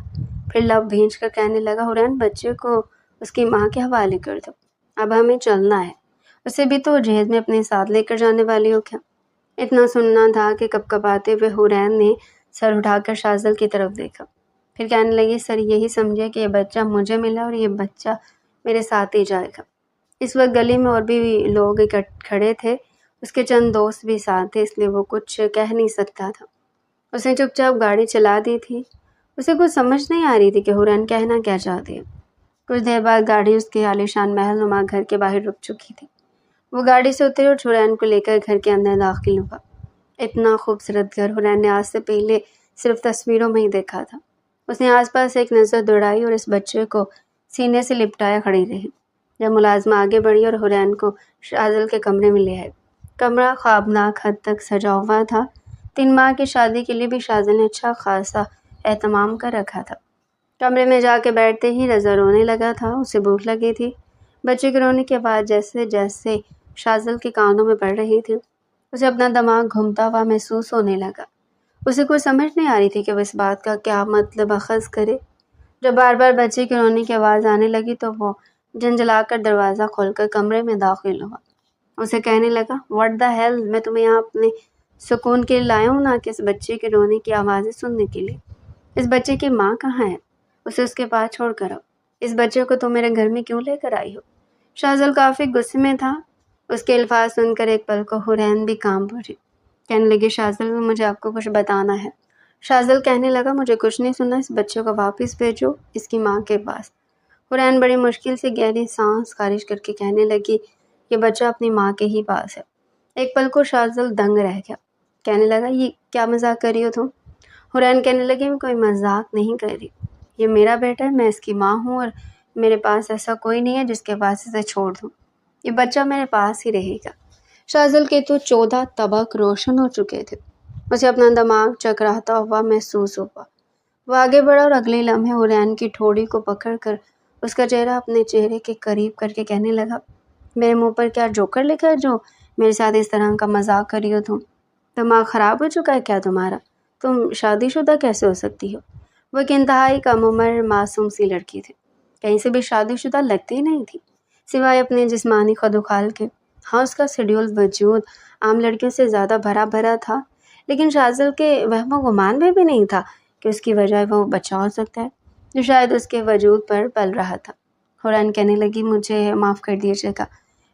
[SPEAKER 1] پھر لب بھینچ کر کہنے لگا، حرین، بچے کو اس کی ماں کے حوالے کر دو، اب ہمیں چلنا ہے، اسے بھی تو جہیز میں اپنے ساتھ لے کر جانے والی ہو کیا؟ اتنا سننا تھا کہ کپکپاتے ہوئے حرین نے سر اٹھا کر شاذل کی طرف دیکھا، پھر کہنے لگی، سر یہی سمجھے کہ یہ بچہ مجھے ملا اور یہ بچہ میرے ساتھ ہی جائے گا۔ اس وقت گلی میں اور بھی لوگ کھڑے تھے، اس کے چند دوست بھی ساتھ تھے، اس لیے وہ کچھ کہہ نہیں سکتا تھا۔ اس نے چپ چاپ گاڑی چلا دی تھی۔ اسے کچھ سمجھ نہیں آ رہی تھی کہ حرین کہنا کیا چاہتی ہے۔ کچھ دیر بعد گاڑی اس کے عالیشان محل نما گھر کے باہر رک چکی تھی۔ وہ گاڑی سے اترے اور حرین کو لے کر گھر کے اندر داخل ہوا۔ اتنا خوبصورت گھر حرین نے آج سے پہلے صرف تصویروں میں ہی دیکھا تھا۔ اس نے آس پاس ایک نظر دوڑائی اور اس بچے کو سینے سے لپٹایا کھڑی رہی۔ جب ملازمہ آگے بڑھی اور حرین کو شاذل کے کمرے میں لے آئے۔ کمرہ خوابناک حد تک سجا ہوا تھا۔ 3 ماہ کی شادی کے لیے بھی شاذل نے اچھا خاصا اہتمام کر رکھا تھا۔ کمرے میں جا کے بیٹھتے ہی رضا رونے لگا تھا، اسے بھوک لگی تھی۔ بچے کے رونے کی آواز جیسے جیسے شاذل کے کانوں میں پڑ رہی تھی، اسے اپنا دماغ گھومتا ہوا محسوس ہونے لگا۔ اسے کوئی سمجھ نہیں آ رہی تھی کہ وہ اس بات کا کیا مطلب اخذ کرے۔ جب بار بار بچے کے رونے کی آواز آنے لگی تو وہ جھنجھلا کر دروازہ کھول کر کمرے میں داخل ہوا۔ اسے کہنے لگا، واٹ دا ہیل، میں تمہیں یہاں اپنے سکون کے لیے لایا ہوں، نہ کہ اس بچے کے رونے کی آوازیں سننے کے لیے۔ اس بچے کی ماں کہاں ہے؟ اسے اس کے پاس چھوڑ کر آؤ۔ اس بچے کو تم میرے گھر میں کیوں لے کر آئی ہو؟ شاذل کافی غصے میں تھا۔ اس کے الفاظ سن کر ایک پل کو حرین بھی کانپ اٹھی۔ کہنے لگی، شاذل، مجھے آپ کو کچھ بتانا ہے۔ شاذل کہنے لگا، مجھے کچھ نہیں سننا، اس بچے کو واپس بھیجو اس کی ماں کے پاس۔ حرین بڑی مشکل سے گہری سانس خارج کر کے کہنے لگی، یہ بچہ اپنی ماں کے ہی پاس ہے۔ ایک پل کو شاذل دنگ رہ گیا، کہنے لگا، یہ کیا مذاق کر رہی ہو تم؟ حرین کہنے لگی، میں کوئی مذاق نہیں کر رہی، یہ میرا بیٹا ہے، میں اس کی ماں ہوں اور میرے پاس ایسا کوئی نہیں ہے جس کے پاس اسے چھوڑ دوں، یہ بچہ میرے پاس ہی رہے گا۔ شاذل کے تو 14 طبق روشن ہو چکے تھے۔ اسے اپنا دماغ چکراتا ہوا محسوس ہوا۔ وہ آگے بڑھا اور اگلے لمحے حرین کی ٹھوڑی کو پکڑ کر اس کا چہرہ اپنے چہرے کے قریب کر کے کہنے لگا، میرے منہ پر کیا جوکر لکھا ہے جو میرے ساتھ اس طرح کا مذاق کر رہی ہو تم؟ دماغ خراب ہو چکا ہے کیا تمہارا؟ تم شادی شدہ کیسے ہو سکتی ہو؟ وہ ایک انتہائی کم عمر معصوم سی لڑکی تھی، کہیں سے بھی شادی شدہ لگتی ہی نہیں تھی سوائے اپنے جسمانی خدوخال کے۔ ہاں، اس کا شیڈول وجود عام لڑکیوں سے زیادہ بھرا بھرا تھا، لیکن شاذل کے وہم و گمان میں بھی نہیں تھا کہ اس کی وجہ وہ بچہ ہو سکتا ہے جو شاید اس کے وجود پر پل رہا تھا۔ حرین کہنے لگی، مجھے معاف کر دیجیے گا،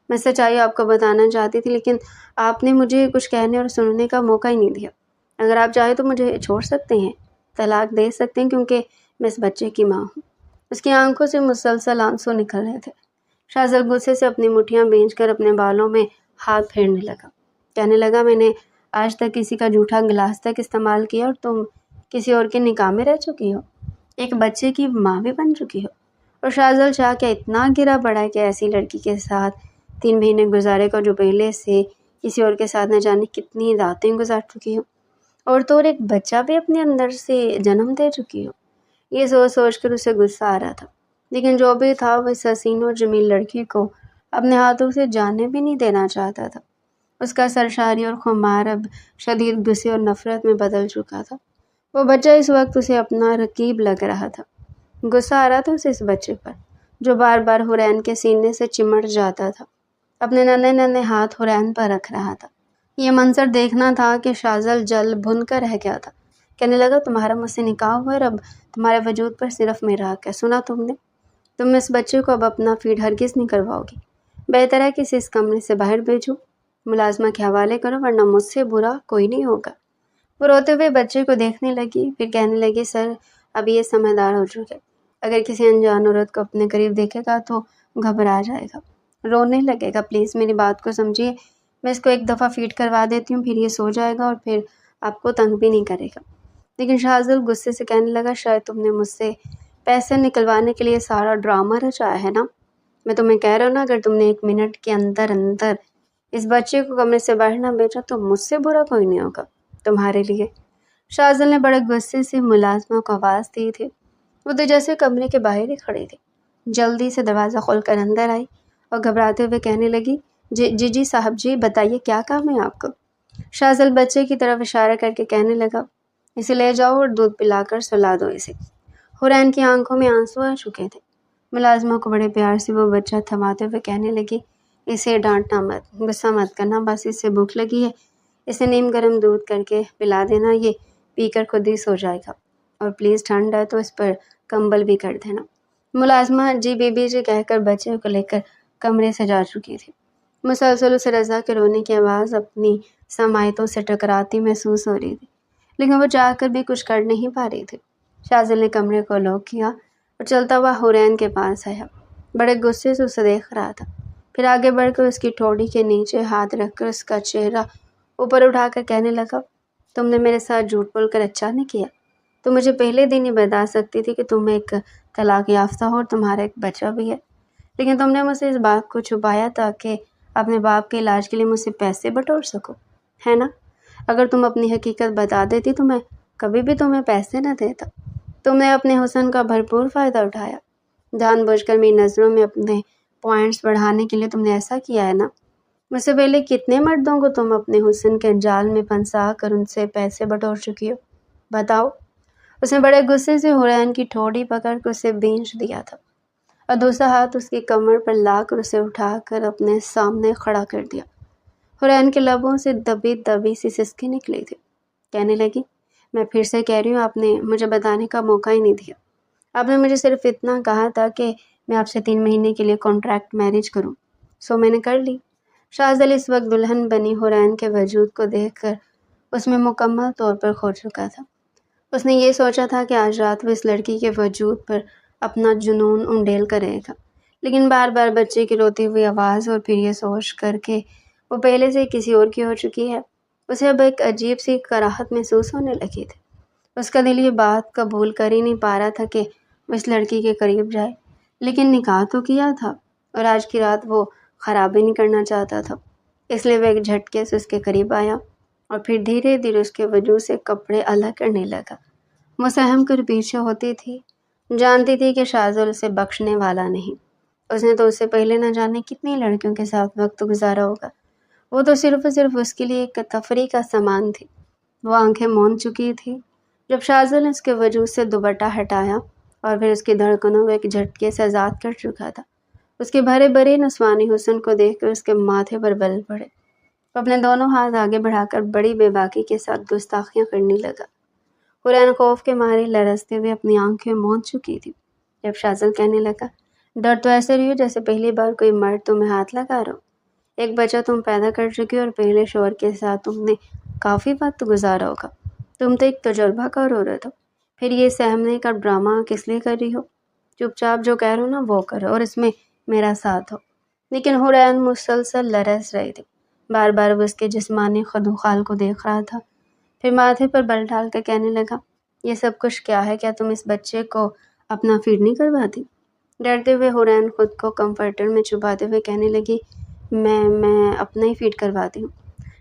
[SPEAKER 1] میں سچائی آپ کو بتانا چاہتی تھی، لیکن آپ نے مجھے کچھ کہنے اور سننے کا موقع ہی نہیں دیا۔ اگر آپ چاہیں تو مجھے چھوڑ سکتے ہیں، طلاق دے سکتے ہیں، کیونکہ میں اس بچے کی ماں ہوں۔ اس کی آنکھوں سے مسلسل آنسو نکل رہے تھے۔ شاذل غصے سے اپنی مٹھیاں بھینچ کر اپنے بالوں میں ہاتھ پھیرنے لگا، کہنے لگا، میں نے آج تک کسی کا جھوٹا گلاس تک استعمال کیا اور تم کسی اور کے نکاح میں رہ چکی ہو، ایک بچے کی ماں بھی بن چکی ہو، اور شاذل شاہ کیا اتنا گرا پڑا ہے کہ ایسی لڑکی کے ساتھ 3 مہینے گزارے کو جو پہلے سے کسی اور کے ساتھ نہ جانے کتنی راتیں گزار چکی ہو، اور تو اور ایک بچہ بھی اپنے اندر سے جنم دے چکی ہو۔ یہ سوچ سوچ کر اسے غصہ آ رہا تھا، لیکن جو بھی تھا وہ اس حسین اور جمیل لڑکی کو اپنے ہاتھوں سے جانے بھی نہیں دینا چاہتا تھا۔ اس کا سرشاری اور خمار اب شدید غصے اور نفرت میں بدل چکا تھا۔ وہ بچہ اس وقت اسے اپنا رقیب لگ رہا تھا۔ غصہ آ رہا تھا اسے اس بچے پر، جو بار بار حورین کے سینے سے چمٹ جاتا تھا، اپنے ننھے ننھے ہاتھ حورین پر رکھ رہا تھا۔ یہ منظر دیکھنا تھا کہ شاذل جل بھن کر رہ گیا تھا۔ کہنے لگا، تمہارا مجھ سے نکاح ہوا اور اب تمہارے وجود پر صرف میرا حق ہے۔ سنا تم نے؟ تم اس بچے کو اب اپنا فیڈ ہرگز نہیں کرواؤ گی۔ بہتر ہے کہ اسے اس کمرے سے باہر بھیجو، ملازمہ کے حوالے کرو، ورنہ مجھ سے برا کوئی نہیں ہوگا۔ وہ روتے ہوئے بچے کو دیکھنے لگی، پھر کہنے لگی، سر اب یہ سمجھدار ہو چکے، اگر کسی انجان عورت کو اپنے قریب دیکھے گا تو گھبرا جائے گا، رونے لگے گا۔ پلیز میری بات کو سمجھیے، میں اس کو ایک دفعہ فیڈ کروا دیتی ہوں، پھر یہ سو جائے گا اور پھر آپ کو تنگ بھی نہیں کرے گا۔ لیکن شاذل غصے سے کہنے لگا، شاید تم نے مجھ سے پیسے نکلوانے کے لیے سارا ڈرامہ رچایا ہے نا؟ میں تمہیں کہہ رہا ہوں نا، اگر تم نے 1 منٹ کے اندر اندر اس بچے کو کمرے سے باہر نہ بھیجا تو مجھ سے برا کوئی نہیں ہوگا تمہارے لیے۔ شاذل نے بڑے غصے سے ملازمہ کو آواز دی تھی۔ وہ تو جیسے کمرے کے باہر ہی کھڑی تھی، جلدی سے دروازہ کھول کر اندر آئی اور گھبراتے ہوئے کہنے لگی، جی صاحب جی، بتائیے کیا کام ہے آپ کو؟ شاذل بچے کی طرف اشارہ کر کے کہنے لگا، اسے لے جاؤ اور دودھ پلا کر سلا دو اسے۔ حورین کی آنکھوں میں آنسو آ چکے تھے۔ ملازمہ کو بڑے پیار سے وہ بچہ تھماتے ہوئے کہنے لگی، اسے ڈانٹنا مت، غصہ مت کرنا، بس اسے بھوک لگی ہے، اسے نیم گرم دودھ کر کے پلا دینا، یہ پی کر خود ہی سو جائے گا، اور پلیز ٹھنڈ ہے تو اس پر کمبل بھی کر دینا۔ ملازمہ جی بی بی جی کہہ کر بچے کو لے کر کمرے سے جا چکی تھی۔ مسلسل اسے رضا کے رونے کی آواز اپنی سماعتوں سے ٹکراتی محسوس ہو رہی تھی، لیکن وہ چاہ کر بھی کچھ کر نہیں پا رہی تھی۔ شاذل نے کمرے کو لاک کیا اور چلتا ہوا حورین کے پاس آیا، بڑے غصے سے اسے دیکھ رہا تھا، پھر آگے بڑھ کر اس کی ٹھوڑی کے نیچے ہاتھ رکھ کر اس کا چہرہ اوپر اٹھا کر کہنے لگا، تم نے میرے ساتھ جھوٹ بول کر اچھا نہیں کیا، تو مجھے پہلے دن ہی بتا سکتی تھی کہ تم ایک طلاق یافتہ ہو اور تمہارا ایک بچہ بھی ہے، لیکن تم نے مجھ سے اس بات کو چھپایا تاکہ اپنے باپ کے علاج کے لیے مجھ سے پیسے بٹور سکو، ہے نا؟ اگر تم اپنی حقیقت بتا دیتی تو میں کبھی بھی تمہیں پیسے نہ دیتا۔ تم نے اپنے حسن کا بھرپور فائدہ اٹھایا، جان بوجھ کر میری نظروں میں اپنے پوائنٹس بڑھانے کے لیے تم نے ایسا کیا ہے نا؟ مجھ سے پہلے کتنے مردوں کو تم اپنے حسن کے جال میں پھنسا کر ان سے پیسے بٹور چکی ہو، بتاؤ؟ اس نے بڑے غصے سے حورین کی ٹھوڑی پکڑ کر اسے بھینچ دیا تھا اور دوسرا ہاتھ اس کی کمر پر لا کر اسے اٹھا کر اپنے سامنے کھڑا کر دیا۔ حورین کے لبوں سے دبی دبی سی سسکی نکلی تھی۔ کہنے لگی، میں پھر سے کہہ رہی ہوں، آپ نے مجھے بتانے کا موقع ہی نہیں دیا، آپ نے مجھے صرف اتنا کہا تھا کہ میں آپ سے 3 مہینے کے لیے کانٹریکٹ میرج کروں، سو میں نے کر لی۔ شاذل اس وقت دلہن بنی حورین کے وجود کو دیکھ کر اس میں مکمل طور پر کھو چکا تھا۔ اس نے یہ سوچا تھا کہ آج رات وہ اس لڑکی کے وجود پر اپنا جنون انڈیل کرے گا، لیکن بار بار بچے کی روتی ہوئی آواز اور پھر یہ سوچ کر کہ وہ پہلے سے کسی اور کی ہو چکی ہے، اسے اب ایک عجیب سی کراہت محسوس ہونے لگی تھی۔ اس کا دل یہ بات قبول کر ہی نہیں پا رہا تھا کہ وہ اس لڑکی کے قریب جائے، لیکن نکاح تو کیا تھا اور آج کی رات وہ خراب ہی نہیں کرنا چاہتا تھا، اس لیے وہ ایک جھٹکے سے اس کے قریب آیا اور پھر دھیرے دھیرے اس کے وجود سے کپڑے الگ کرنے لگا۔ وہ سہم کر پیچھے ہوتی تھی، جانتی تھی کہ شاذل اسے بخشنے والا نہیں، اس نے تو اس سے پہلے نہ جانے کتنی لڑکیوں کے ساتھ وقت گزارا ہوگا، وہ تو صرف اس کے لیے ایک تفریح کا سامان تھی۔ وہ آنکھیں موند چکی تھی جب شاذل نے اس کے وجود سے دوپٹہ ہٹایا اور پھر اس کی دھڑکنوں کو ایک جھٹکے سے آزاد کر چکا تھا۔ اس کے بھرے بھرے نسوانی حسن کو دیکھ کر اس کے ماتھے پر بل پڑے۔ وہ اپنے دونوں ہاتھ آگے بڑھا کر بڑی بے باکی کے ساتھ گستاخیاں کرنے لگا۔ حورین خوف کے مارے لرزتے ہوئے اپنی آنکھیں موند چکی تھی جب شاذل کہنے لگا، ڈر تو ایسے رہی ہو جیسے پہلی بار کوئی مرد تمہیں ہاتھ لگا رہا ہو، ایک بچہ تم پیدا کر چکی ہو اور پہلے شوہر کے ساتھ تم نے کافی وقت گزارا ہوگا، تم تو ایک تجربہ کار عورت ہو، پھر یہ سہمنے کا ڈرامہ کس لیے کر رہی ہو؟ چپ چاپ جو کہہ رہا ہوں نا وہ کرو اور اس میں میرا ساتھ ہو۔ لیکن حورین مسلسل لرز رہی تھی، بار بار وہ اس کے جسمانی خدوخال کو دیکھ رہا تھا، پھر ماتھے پر بل ڈال کر کہنے لگا، یہ سب کچھ کیا ہے؟ کیا تم اس بچے کو اپنا فیڈ نہیں کرواتی؟ ڈرتے ہوئے حورین خود کو کمفرٹر میں چھپاتے ہوئے کہنے لگی، میں اپنا ہی فیڈ کرواتی ہوں،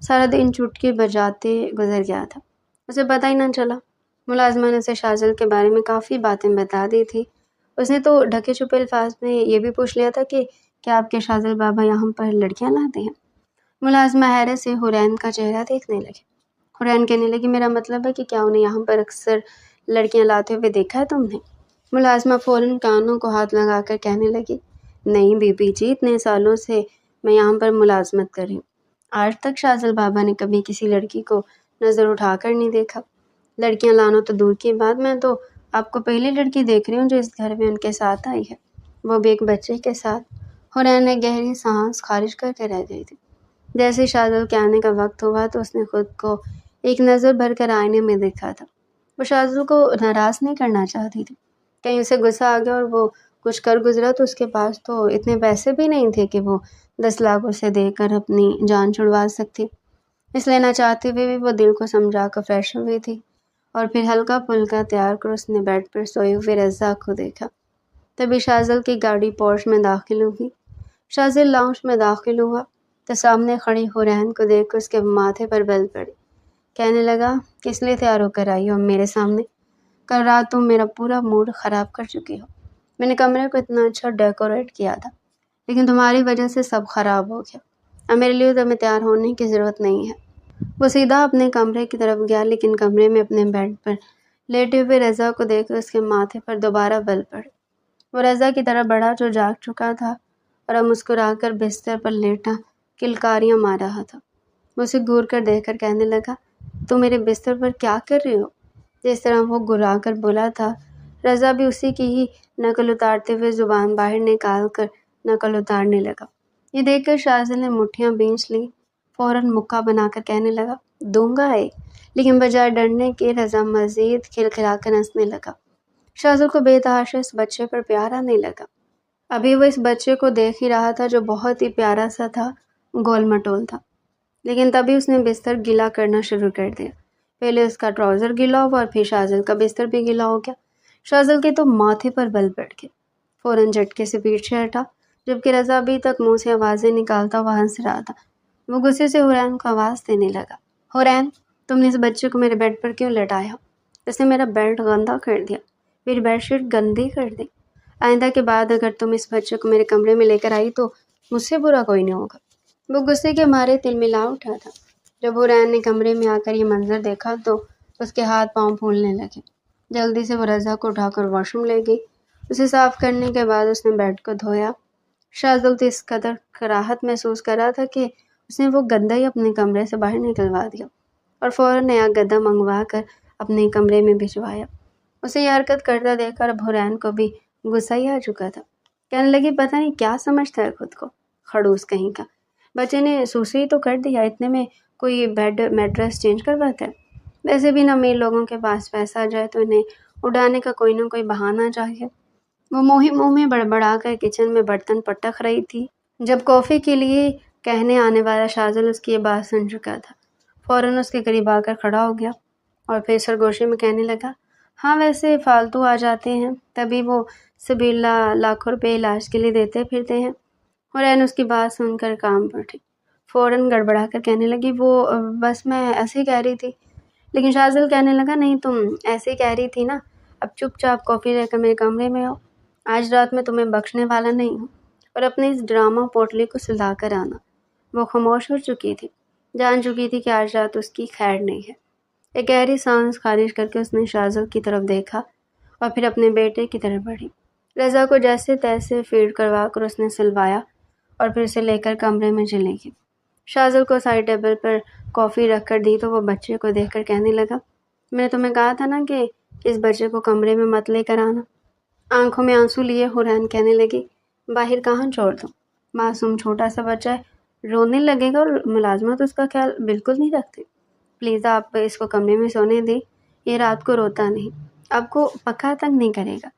[SPEAKER 1] سارا دن چٹکی بجاتے گزر گیا تھا، اسے پتہ ہی نہ چلا۔ ملازمہ نے اسے شاذل کے بارے میں کافی باتیں بتا دی تھی۔ اس نے تو ڈھکے چھپے الفاظ میں یہ بھی پوچھ لیا تھا کہ کیا آپ کے شاذل بابا یہاں پر لڑکیاں لاتے ہیں؟ ملازمہ حیرت سے حورین کا چہرہ دیکھنے لگے۔ حورین کہنے لگی میرا مطلب ہے کہ کیا انہیں یہاں پر اکثر لڑکیاں لاتے ہوئے دیکھا ہے تم نے؟ ملازمہ فوراً کانوں کو ہاتھ لگا کر کہنے لگی نہیں بی بی جی، اتنے سالوں سے میں یہاں پر ملازمت کر رہی ہوں، آج تک شاذل بابا نے کبھی کسی لڑکی کو نظر اٹھا کر نہیں دیکھا۔ لڑکیاں لانا تو دور کی بات، میں تو آپ کو پہلی لڑکی دیکھ رہی ہوں جو اس گھر میں ان کے ساتھ آئی ہے، وہ بھی ایک بچے کے ساتھ۔ حورین نے گہری سانس خارج کر کے رہ گئی تھی۔ جیسے شاذل کے آنے کا وقت ہوا تو اس نے خود کو ایک نظر بھر کر آئینے میں دیکھا تھا۔ وہ شاذل کو ناراض نہیں کرنا چاہتی تھی، کہیں اسے غصہ آ گیا اور وہ کچھ کر گزرا تو اس کے پاس تو اتنے پیسے بھی نہیں تھے کہ وہ 10 لاکھ اسے دے کر اپنی جان چھڑوا سکتی۔ اس لیے نہ چاہتے ہوئے بھی وہ دل کو سمجھا کر فریش ہوئی تھی، اور پھر ہلکا پھلکا تیار کر اس نے بیڈ پر سوئے ہوئے رزاق کو دیکھا۔ تبھی شاذل کی گاڑی پورش میں داخل ہوئی۔ شاذل لاؤنج میں داخل ہوا تو سامنے کھڑی حورین کو دیکھ کر اس کے ماتھے پر بل پڑی۔ کہنے لگا کس لیے تیار ہو کر آئی ہو میرے سامنے؟ کل رات تم میرا پورا موڈ خراب کر چکی ہو۔ میں نے کمرے کو اتنا اچھا ڈیکوریٹ کیا تھا، لیکن تمہاری وجہ سے سب خراب ہو گیا۔ اب میرے لیے تمہیں تیار ہونے کی ضرورت نہیں ہے۔ وہ سیدھا اپنے کمرے کی طرف گیا، لیکن کمرے میں اپنے بیڈ پر لیٹے ہوئے رضا کو دیکھ کر اس کے ماتھے پر دوبارہ بل پڑے۔ وہ رضا کی طرف بڑھا جو جاگ چکا تھا اور اب مسکرا کر بستر پر لیٹا کلکاریاں مار رہا تھا۔ وہ اسے گھور کر دیکھ کر کہنے لگا تم میرے بستر پر کیا کر رہے ہو؟ جس طرح وہ گھرا کر بولا تھا، رضا بھی اسی کی ہی نقل اتارتے ہوئے زبان باہر نکال کر نقل اتارنے لگا۔ یہ دیکھ کر شاذل نے مٹھیاں بھینچ لی، فوراً مکہ بنا کر کہنے لگا دوں گا ایک، لیکن بجائے ڈرنے کے رضا مزید کھلکھلا کر ہنسنے لگا۔ شاذل کو بے تحاشا اس بچے پر پیار آنے لگا۔ ابھی وہ اس بچے کو دیکھ ہی رہا تھا جو بہت ہی پیارا سا تھا، گول مٹول تھا، لیکن تبھی اس نے بستر گیلا کرنا شروع کر دیا۔ پہلے اس کا ٹراؤزر گیلا ہوا اور پھر شاذل کا بستر بھی گیلا ہو گیا۔ شاذل کے تو ماتھے پر بل پڑ گئے، فوراً جھٹکے سے پیچھے ہٹا، جبکہ رضا ابھی تک منہ سے آوازیں نکالتا ہوا ہنس رہا تھا۔ وہ غصے سے حورین کو آواز دینے لگا حورین، تم نے اس بچے کو میرے بیڈ پر کیوں لٹایا؟ اس نے میرا بیڈ گندا کر دیا، میری بیڈ شیٹ گندی کر دی۔ آئندہ کے بعد اگر تم اس بچے کو میرے کمرے میں لے کر آئی تو مجھ سے برا کوئی نہیں ہوگا۔ وہ غصے کے مارے تلملا اٹھا تھا۔ جب حورین نے کمرے میں آ کر یہ منظر دیکھا تو اس کے ہاتھ پاؤں پھولنے لگے۔ جلدی سے وہ رضا کو اٹھا کر واش روم لے گئی۔ اسے صاف کرنے کے بعد اس نے بیڈ کو دھویا۔ شاذل تو اس قدر کراہت محسوس کر رہا تھا کہ اس نے وہ گدا ہی اپنے کمرے سے باہر نکلوا دیا اور فوراً نیا گدا منگوا کر اپنے کمرے میں بھجوایا۔ اسے یہ حرکت کرتا دیکھ کر اب حورین کو بھی غصہ ہی آ چکا تھا۔ کہنے لگی پتہ نہیں کیا سمجھتا ہے خود کو، خڑوس کہیں کا، بچے نے سوسری تو کر دیا، اتنے میں کوئی بیڈ میٹرس چینج کرواتا ہے۔ ویسے بھی نہ امیر لوگوں کے پاس پیسہ آ جائے تو انہیں اڑانے کا کوئی نہ کوئی بہانہ چاہیے۔ وہ منہ میں بڑبڑا کر کچن میں برتن پٹک رہی تھی جب کافی کے لیے کہنے آنے والا شاذل اس کی یہ بات سن چکا تھا۔ فوراً اس کے قریب آ کر کھڑا ہو گیا اور پھر سرگوشی میں کہنے لگا ہاں ویسے فالتو آ جاتے ہیں، تبھی وہ سبیلا لاکھوں روپے علاج کے لیے دیتے پھرتے ہیں۔ حورین اس کی بات سن کر کام پر اٹھی، فوراً گڑبڑا کر کہنے لگی وہ بس میں ایسے ہی کہہ رہی تھی۔ لیکن شاذل کہنے لگا نہیں تم ایسے ہی کہہ رہی تھی نا، اب چپ چاپ کافی لے کر میرے کمرے میں آؤ، آج رات میں تمہیں بخشنے والا نہیں ہوں، اور اپنے اس ڈرامہ پوٹلی کو سلجھا کر آنا۔ وہ خاموش ہو چکی تھی، جان چکی تھی کہ آج رات اس کی خیر نہیں ہے۔ ایک گہری سانس خارج کر کے اس نے شاذل کی طرف دیکھا اور پھر اپنے بیٹے کی طرف بڑھی۔ رضا کو جیسے تیسے فیڈ کروا کر اس نے سلوایا اور پھر اسے لے کر کمرے میں چلی گئی۔ شاذل کو سائڈ ٹیبل پر کافی رکھ کر دی تو وہ بچے کو دیکھ کر کہنے لگا میں نے تمہیں کہا تھا نا کہ اس بچے کو کمرے میں مت لے کر آنا۔ آنکھوں میں آنسو لیے حورین کہنے لگی باہر کہاں چھوڑ دوں، معصوم چھوٹا سا بچہ ہے، رونے لگے گا اور ملازمت اس کا خیال بالکل نہیں رکھتے۔ پلیز آپ اس کو کمرے میں سونے دیں، یہ رات کو روتا نہیں، آپ کو پکا تنگ نہیں کرے گا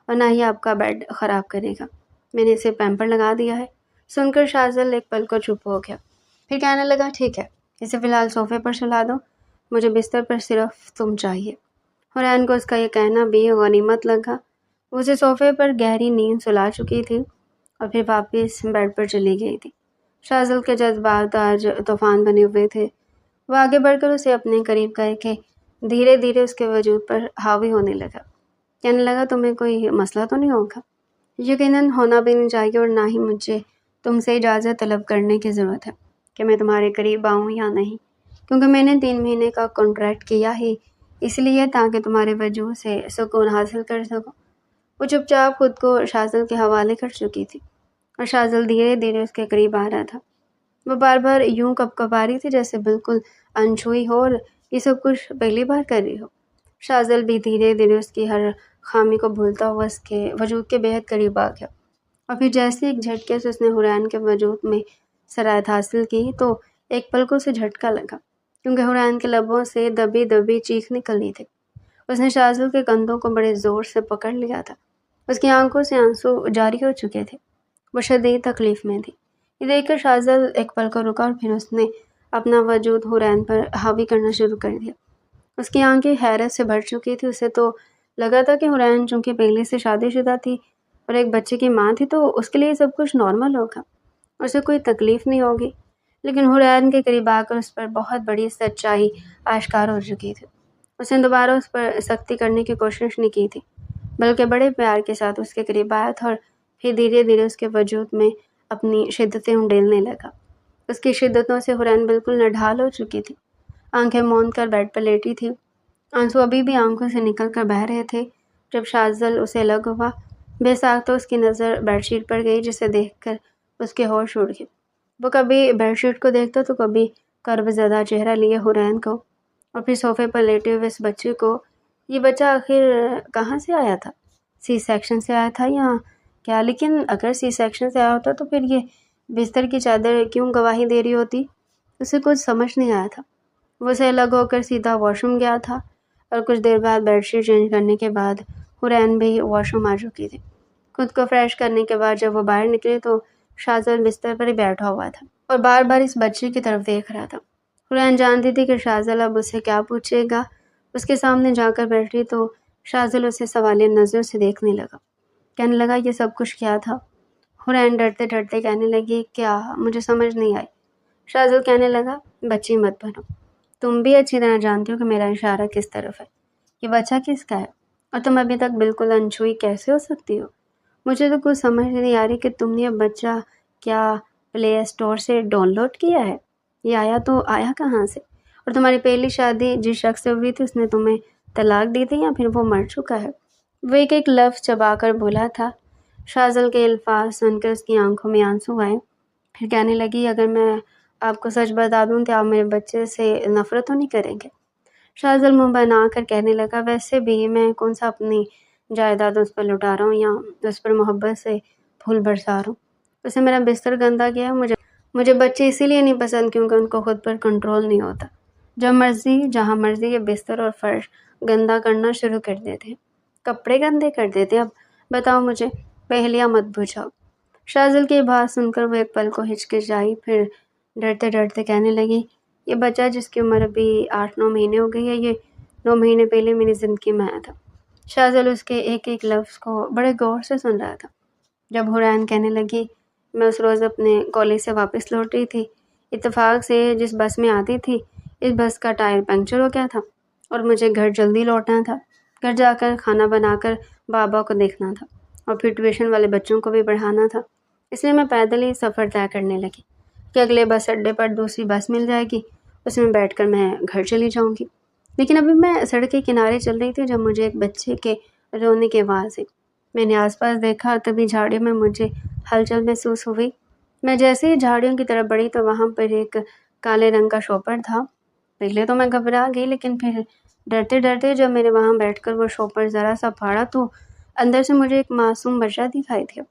[SPEAKER 1] اور نہ ہی آپ کا بیڈ خراب کرے گا، میں نے اسے پیمپر لگا دیا ہے۔ سن کر شاذل ایک پل کو چپ ہو گیا، پھر کہنے لگا ٹھیک ہے، اسے فی الحال صوفے پر سلا دو، مجھے بستر پر صرف تم چاہیے۔ حورین کو اس کا یہ کہنا بھی غنیمت لگا۔ وہ اسے صوفے پر گہری نیند سلا چکی تھی اور پھر واپس بیڈ پر چلی گئی تھی۔ شاذل کے جذبات آج طوفان بنے ہوئے تھے۔ وہ آگے بڑھ کر اسے اپنے قریب کر کے دھیرے دھیرے اس کے وجود پر حاوی ہونے لگا۔ کہنے لگا تمہیں کوئی مسئلہ تو نہیں ہوگا؟ یقیناً ہونا بھی نہیں چاہیے، اور نہ ہی مجھے تم سے اجازت طلب کرنے کی ضرورت ہے کہ میں تمہارے قریب آؤں یا نہیں، کیونکہ میں نے 3 مہینے کا کانٹریکٹ کیا ہی اس لیے تاکہ تمہارے وجود سے سکون حاصل کر سکوں۔ وہ چپ چاپ خود کو شاذل کے حوالے کر چکی تھی، اور شاذل دھیرے دھیرے اس کے قریب آ رہا تھا۔ وہ بار بار یوں کپکپا رہی تھی جیسے بالکل انچھوئی ہو اور یہ سب کچھ پہلی بار کر رہی ہو۔ شاذل بھی دھیرے دھیرے اس کی ہر خامی کو بھولتا ہوا اس کے وجود کے بےحد قریب آ گیا، اور پھر جیسے ایک جھٹکے سے اس نے حرین کے وجود میں سرایت حاصل کی تو ایک پل کو اسے جھٹکا لگا، کیونکہ حرین کے لبوں سے دبی دبی چیخ نکلی تھی۔ اس نے شاذل کے کندھوں کو بڑے زور سے پکڑ لیا تھا، اس کی آنکھوں سے آنسو جاری ہو چکے تھے، وہ شدید تکلیف میں تھی۔ یہ دیکھ کر شاذل ایک پل کو رکا، اور پھر اس نے اپنا وجود حرین پر حاوی کرنا شروع کر دیا۔ اس کی آنکھیں حیرت سے بھر چکی تھی، اسے تو لگا تھا کہ حرین چونکہ پہلے سے شادی شدہ تھی اور ایک بچے کی ماں تھی تو اس کے لیے سب کچھ نارمل ہوگا، اسے کوئی تکلیف نہیں ہوگی، لیکن حرین کے قریب آ کر اس پر بہت بڑی سچائی آشکار ہو چکی تھی۔ اس نے دوبارہ اس پر سختی کرنے کی کوشش نہیں کی تھی، بلکہ بڑے پیار کے ساتھ اس کے قریب آیا تھا، اور پھر دھیرے دھیرے اس کے وجود میں اپنی شدتیں انڈیلنے لگا۔ اس کی شدتوں سے حرین بالکل نڈھال ہو چکی تھی، آنکھیں موند کر بیڈ پر لیٹی تھی، آنسو ابھی بھی آنکھوں سے نکل کر بہہ رہے تھے۔ جب شاذل اسے الگ ہوا، بے ساختہ اس کی نظر بیڈ شیٹ پر گئی، جسے دیکھ کر اس کے ہوش اڑ گئے۔ وہ کبھی بیڈ شیٹ کو دیکھتا تو کبھی کرب زدہ چہرہ لیے حرین کو، اور پھر صوفے پر لیٹے ہوئے اس بچے کو۔ یہ بچہ آخر کہاں سے آیا تھا؟ سی سیکشن سے آیا تھا یا کیا؟ لیکن اگر سی سیکشن سے آیا ہوتا تو پھر یہ بستر کی چادر کیوں گواہی دے رہی ہوتی؟ اسے کچھ سمجھ نہیں آیا تھا۔ وہ اسے الگ ہو کر سیدھا واش روم گیا تھا، اور کچھ دیر بعد بیڈ شیٹ چینج کرنے کے بعد حرین بھی واش روم آ چکی تھی۔ خود کو فریش کرنے کے بعد جب وہ باہر نکلے تو شاذل بستر پر ہی بیٹھا ہوا تھا اور بار بار اس بچے کی طرف دیکھ رہا تھا۔ حرین جانتی تھی کہ شاذل اب اسے کیا پوچھے گا۔ اس کے سامنے جا کر بیٹھی تو شاذل اسے سوالیہ نظر سے دیکھنے لگا، کہنے لگا یہ سب کچھ کیا تھا؟ حرین ڈرتے ڈرتے کہنے لگی کیا؟ مجھے سمجھ نہیں آئی۔ شاذل کہنے لگا بچی مت بنو، تم بھی اچھی طرح جانتی ہو کہ میرا اشارہ کس طرف ہے، یہ بچہ کس کا ہے، اور تم ابھی تک بالکل انچھوئی کیسے ہو سکتی ہو؟ مجھے تو کچھ سمجھ نہیں آ رہی کہ تم نے یہ بچہ کیا پلے اسٹور سے ڈاؤن لوڈ کیا ہے؟ یہ آیا تو آیا کہاں سے؟ اور تمہاری پہلی شادی جس شخص سے ہوئی تھی اس نے تمہیں طلاق دی تھی یا پھر وہ مر چکا ہے؟ وہ ایک لفظ چبا کر بولا تھا۔ شاذل کے الفاظ سن کر اس کی آنکھوں میں آنسو آئے، پھر کہنے لگی اگر میں آپ کو سچ بتا دوں تو آپ میرے بچے سے نفرت تو نہیں کریں گے؟ شاذل منہ بنا کر کہنے لگا ویسے بھی میں کون سا اپنی جائیداد اس پر لٹا رہا ہوں یا اس پر محبت سے پھول برسا رہا ہوں؟ اسے میرا بستر گندا کیا ہے۔ مجھے بچے اسی لیے نہیں پسند کیونکہ ان کو خود پر کنٹرول نہیں ہوتا، جب مرضی جہاں مرضی یہ بستر اور فرش گندا کرنا شروع کر دیتے ہیں، کپڑے گندے کر دیتے ہیں۔ اب بتاؤ مجھے، پہلیاں مت بجھاؤ۔ شاذل کی بات سن کر وہ ایک پل کو ہچکچائی، پھر ڈرتے ڈرتے کہنے لگی یہ بچہ جس کی عمر ابھی 8-9 مہینے ہو گئی ہے، یہ 9 مہینے پہلے میری زندگی میں آیا تھا۔ شاذل اس کے ایک ایک لفظ کو بڑے غور سے سن رہا تھا۔ جب حرین کہنے لگی میں اس روز اپنے کالج سے واپس لوٹ رہی تھی، اتفاق سے جس بس میں آتی تھی اس بس کا ٹائر پنکچر ہو گیا تھا اور مجھے گھر جلدی لوٹنا تھا، گھر جا کر کھانا بنا کر بابا کو دیکھنا تھا اور پھر ٹیوشن والے بچوں کو بھی پڑھانا تھا، اس لیے میں پیدل ہی سفر طے کرنے لگی کہ اگلے بس اڈے پر دوسری بس مل جائے گی، اس میں بیٹھ کر میں گھر چلی جاؤں گی۔ لیکن ابھی میں سڑک کے کنارے چل رہی تھی جب مجھے ایک بچے کے رونے کی آواز آئی۔ میں نے آس پاس دیکھا، تبھی جھاڑیوں میں مجھے ہلچل محسوس ہوئی۔ میں جیسے ہی جھاڑیوں کی طرف بڑھی تو وہاں پر ایک کالے رنگ کا شوپر تھا۔ پہلے تو میں گھبرا گئی، لیکن پھر ڈرتے ڈرتے جب میرے وہاں بیٹھ کر وہ شوپر ذرا سا پھاڑا تو اندر سے مجھے ایک معصوم بچہ دکھائی دیا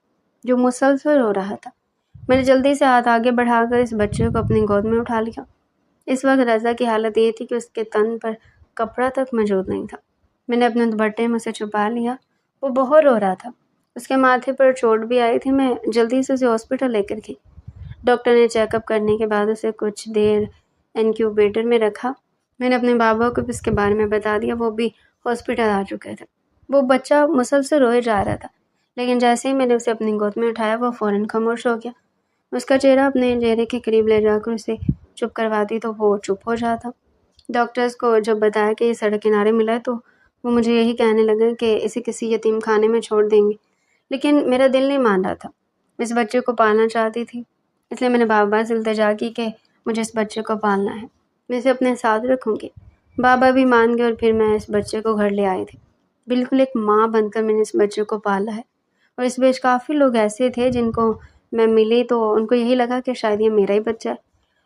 [SPEAKER 1] جو مسلسل رو رہا تھا۔ میں نے جلدی سے ہاتھ آگے بڑھا کر اس بچے کو اپنی گود میں اٹھا لیا۔ اس وقت رضا کی حالت یہ تھی کہ اس کے تن پر کپڑا تک موجود نہیں تھا۔ میں نے اپنے دوپٹے میں اسے چھپا لیا، وہ بہت رو رہا تھا، اس کے ماتھے پر چوٹ بھی آئی تھی۔ میں جلدی سے اسے ہاسپٹل لے کر گئی۔ ڈاکٹر نے چیک اپ کرنے کے بعد اسے کچھ دیر انکیوبیٹر میں رکھا۔ میں نے اپنے بابا کو بھی اس کے بارے میں بتا دیا، وہ بھی ہاسپٹل آ چکے تھے۔ وہ بچہ مسلسل روئے جا رہا تھا، لیکن جیسے ہی میں نے اسے اپنی گود میں اٹھایا وہ فوراً خاموش ہو گیا۔ اس کا چہرہ اپنے چہرے کے قریب لے جا کر اسے چپ کرواتی تو وہ چپ ہو جاتا۔ ڈاکٹرز کو جب بتایا کہ یہ سڑک کنارے ملا تو وہ مجھے یہی کہنے لگے کہ اسے کسی یتیم خانے میں چھوڑ دیں گے، لیکن میرا دل نہیں مان رہا تھا۔ میں اس بچے کو پالنا چاہتی تھی، اس لیے میں نے بابا سے التجا کی کہ مجھے اس بچے کو پالنا ہے، میں اسے اپنے ساتھ رکھوں گی۔ بابا بھی مان گئے اور پھر میں اس بچے کو گھر لے آئی تھی۔ بالکل ایک ماں بن کر میں نے اس بچے کو پالا ہے، اور اس بیچ کافی لوگ ایسے تھے جن کو میں ملی تو ان کو یہی لگا کہ شاید یہ میرا ہی بچہ ہے،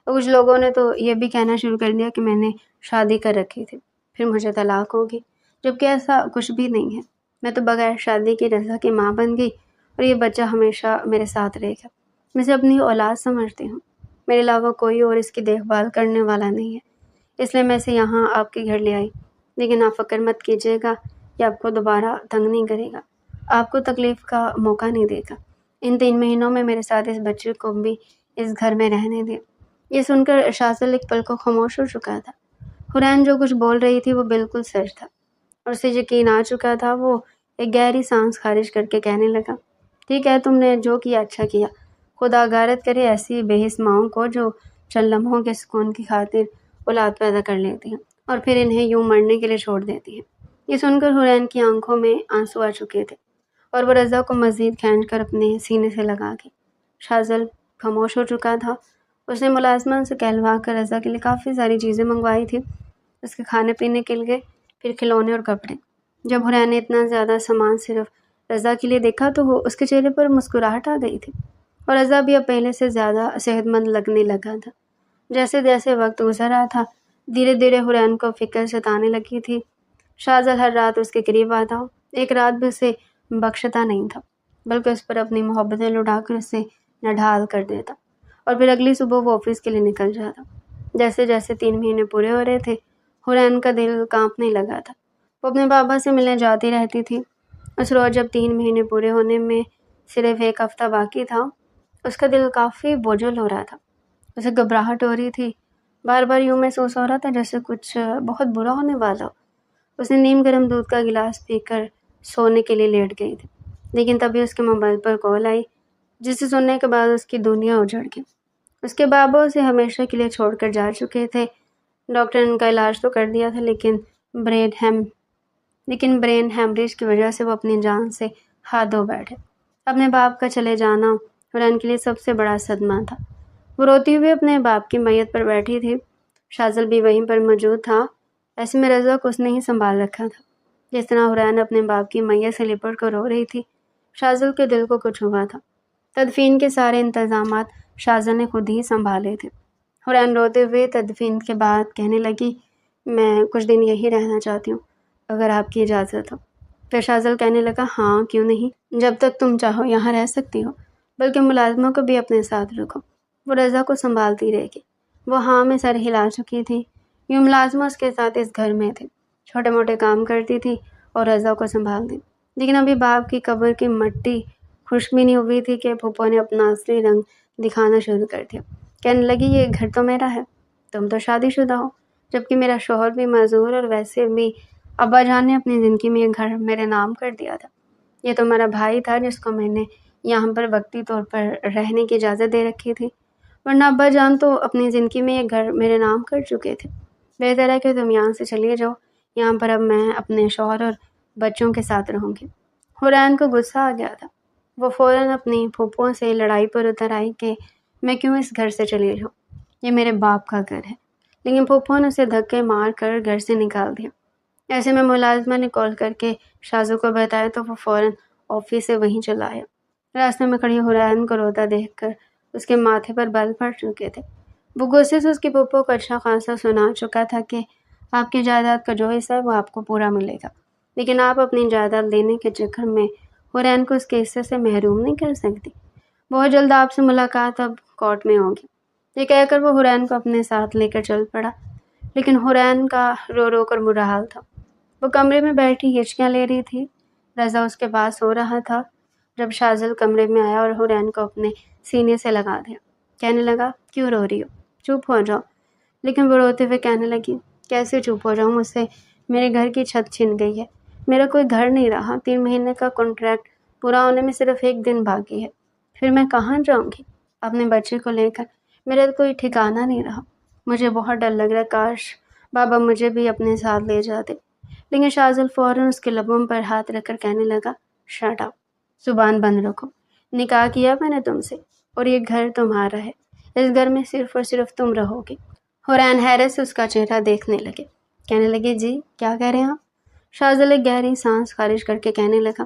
[SPEAKER 1] اور کچھ لوگوں نے تو یہ بھی کہنا شروع کر دیا کہ میں نے شادی کر رکھی تھی، پھر مجھے طلاق ہوگی، جبکہ ایسا کچھ بھی نہیں ہے۔ میں تو بغیر شادی کی رضا کی ماں بن گئی، اور یہ بچہ ہمیشہ میرے ساتھ رہے گا۔ میں اسے اپنی اولاد سمجھتی ہوں، میرے علاوہ کوئی اور اس کی دیکھ بھال کرنے والا نہیں ہے، اس لیے میں اسے یہاں آپ کے گھر لے آئی۔ لیکن آپ فکر مت کیجیے گا، یہ آپ کو دوبارہ تنگ نہیں کرے گا، آپ کو تکلیف کا موقع نہیں دے گا۔ ان 3 مہینوں میں میرے ساتھ اس بچے کو بھی اس گھر میں رہنے دیں۔ یہ سن کر شاذل ایک پل کو خاموش ہو چکا تھا۔ حورین جو کچھ بول رہی تھی وہ بالکل سچ تھا، اور اسے یقین آ چکا تھا۔ وہ ایک گہری سانس خارج کر کے کہنے لگا، ٹھیک ہے، تم نے جو کیا اچھا کیا۔ خدا غارت کرے ایسی بے حس ماؤں کو جو چند لمحوں کے سکون کی خاطر اولاد پیدا کر لیتی ہیں اور پھر انہیں یوں مرنے کے لیے چھوڑ دیتی ہیں۔ یہ سن کر حورین کی آنکھوں میں آنسو آ چکے تھے، اور وہ رضا کو مزید کھینچ کر اپنے سینے سے لگا گئی۔ شاذل خاموش ہو چکا تھا۔ اس نے ملازمن سے کہلوا کر رضا کے لیے کافی ساری چیزیں منگوائی تھی، اس کے کھانے پینے کے لیے، پھر کھلونے اور کپڑے۔ جب حورین نے اتنا زیادہ سامان صرف رضا کے لیے دیکھا تو وہ اس کے چہرے پر مسکراہٹ آ گئی تھی، اور رضا بھی اب پہلے سے زیادہ صحت مند لگنے لگا تھا۔ جیسے جیسے وقت گزر رہا تھا، دھیرے دھیرے حورین کو فکر ستانے لگی تھی۔ شاذل ہر رات اس کے قریب آتا، ایک رات بھی اسے بخشتا نہیں تھا، بلکہ اس پر اپنی محبتیں لٹا کر اسے نڈھال کر دیتا، اور پھر اگلی صبح وہ آفس کے لیے نکل جاتا۔ جیسے جیسے 3 مہینے پورے ہو رہے تھے، حورین کا دل کانپنے لگا تھا۔ وہ اپنے بابا سے ملنے جاتی رہتی تھی۔ اس روز جب 3 مہینے پورے ہونے میں صرف 1 ہفتہ باقی تھا، اس کا دل کافی بوجھل ہو رہا تھا، اسے گھبراہٹ ہو رہی تھی، بار بار یوں محسوس ہو رہا تھا جیسے کچھ بہت برا ہونے والا ہو۔ اس نے نیم گرم دودھ کا گلاس پی کر سونے کے لیے لیٹ گئی تھی، لیکن تبھی اس کے موبائل پر کال آئی، جسے سننے کے بعد اس کی دنیا اجڑ گئی۔ اس کے بابا اسے ہمیشہ کے لیے چھوڑ کر جا چکے تھے۔ ڈاکٹر نے ان کا علاج تو کر دیا تھا، لیکن برین ہیمریج کی وجہ سے وہ اپنی جان سے ہاتھ دھو بیٹھے۔ اپنے باپ کا چلے جانا حورین کے لیے سب سے بڑا صدمہ تھا۔ وہ روتی ہوئی اپنے باپ کی میت پر بیٹھی تھی، شاذل بھی وہیں پر موجود تھا۔ ایسے میں رضا کو اس نے ہی سنبھال رکھا تھا۔ جس طرح حورین اپنے باپ کی میت سے لپٹ کر رو رہی تھی، شاذل کے دل کو کچھ ہوا تھا۔ تدفین کے سارے انتظامات شاذل نے خود ہی سنبھالے تھے۔ حورین روتے ہوئے تدفین کے بعد کہنے لگی، میں کچھ دن یہی رہنا چاہتی ہوں، اگر آپ کی اجازت ہو۔ پھر شاذل کہنے لگا، ہاں کیوں نہیں، جب تک تم چاہو یہاں رہ سکتی ہو، بلکہ ملازموں کو بھی اپنے ساتھ رکھو۔ وہ رضا کو سنبھالتی رہے گی۔ وہ ہاں میں سر ہلا چکی تھی۔ یوں ملازمہ اس کے ساتھ اس گھر میں تھے، چھوٹے موٹے کام کرتی تھی اور رضا کو سنبھالتی، لیکن ابھی باپ کی قبر کی مٹی خشک بھی نہیں ہوئی تھی کہ پھوپھو نے اپنا اصلی رنگ دکھانا شروع کر دیا۔ کہنے لگی، یہ گھر تو میرا ہے، تم تو شادی شدہ ہو، جبکہ میرا شوہر بھی معذور، اور ویسے بھی ابا جان نے اپنی زندگی میں یہ گھر میرے نام کر دیا تھا۔ یہ تو میرا بھائی تھا جس کو میں نے یہاں پر وقتی طور پر رہنے کی اجازت دے رکھی تھی، ورنہ ابا جان تو اپنی زندگی میں یہ گھر میرے نام کر چکے تھے۔ بہتر ہے کہ تم یہاں سے چلی جاؤ، یہاں پر اب میں اپنے شوہر اور بچوں کے ساتھ رہوں گی۔ حورین کو غصہ آ گیا تھا۔ وہ فوراً اپنی پھوپھوں سے لڑائی پر اتر آئی کہ میں کیوں اس گھر سے چلی جاؤں، یہ میرے باپ کا گھر ہے، لیکن پھوپھوں نے اسے دھکے مار کر گھر سے نکال دیا۔ ایسے میں ملازمہ نے کال کر کے شاذل کو بتایا تو وہ فوراً آفس سے وہیں چلا آیا۔ راستے میں کھڑی حورین کو روتا دیکھ کر اس کے ماتھے پر بال پڑ چکے تھے۔ وہ غصے سے اس کی پھوپھو کو اچھا خاصا سنا چکا تھا کہ آپ کی جائیداد کا جو حصہ ہے وہ آپ کو پورا ملے گا، لیکن آپ اپنی جائیداد لینے کے چکر میں حورین کو اس کے حصے سے محروم نہیں کر سکتی۔ بہت جلد آپ سے ملاقات اب کورٹ میں ہوگی۔ یہ کہہ کر وہ حورین کو اپنے ساتھ لے کر چل پڑا، لیکن حورین کا رو رو کر برا حال تھا۔ وہ کمرے میں بیٹھی ہچکیاں لے رہی تھی، رضا اس کے پاس سو رہا تھا۔ جب شاذل کمرے میں آیا اور حورین کو اپنے سینے سے لگا دیا، کہنے لگا، کیوں رو رہی ہو، چپ ہو جاؤ۔ لیکن وہ روتے ہوئے کہنے لگی، کیسے چپ ہو جاؤں، مجھ سے میرے گھر کی چھت چھن گئی ہے، میرا کوئی گھر نہیں رہا، 3 مہینے کا کنٹریکٹ پورا ہونے میں صرف 1 دن باقی ہے، پھر میں کہاں جاؤں گی۔ اپنے بچے کو لے کر میرا تو کوئی ٹھکانہ نہیں رہا۔ مجھے بہت ڈر لگ رہا، کاش بابا مجھے بھی اپنے ساتھ لے جاتے۔ لیکن شاذل فوراً اس کے لبوں پر ہاتھ رکھ کر کہنے لگا، شٹ اپ، زبان بند رکھو۔ نکاح کیا میں نے تم سے، اور یہ گھر تمہارا ہے۔ اس گھر میں صرف اور صرف تم رہو گی۔ حورین حیرت سے اس کا چہرہ دیکھنے لگے، کہنے لگے، جی کیا کہہ رہے ہیں آپ؟ شاذل ایک گہری سانس خارج کر کے کہنے لگا،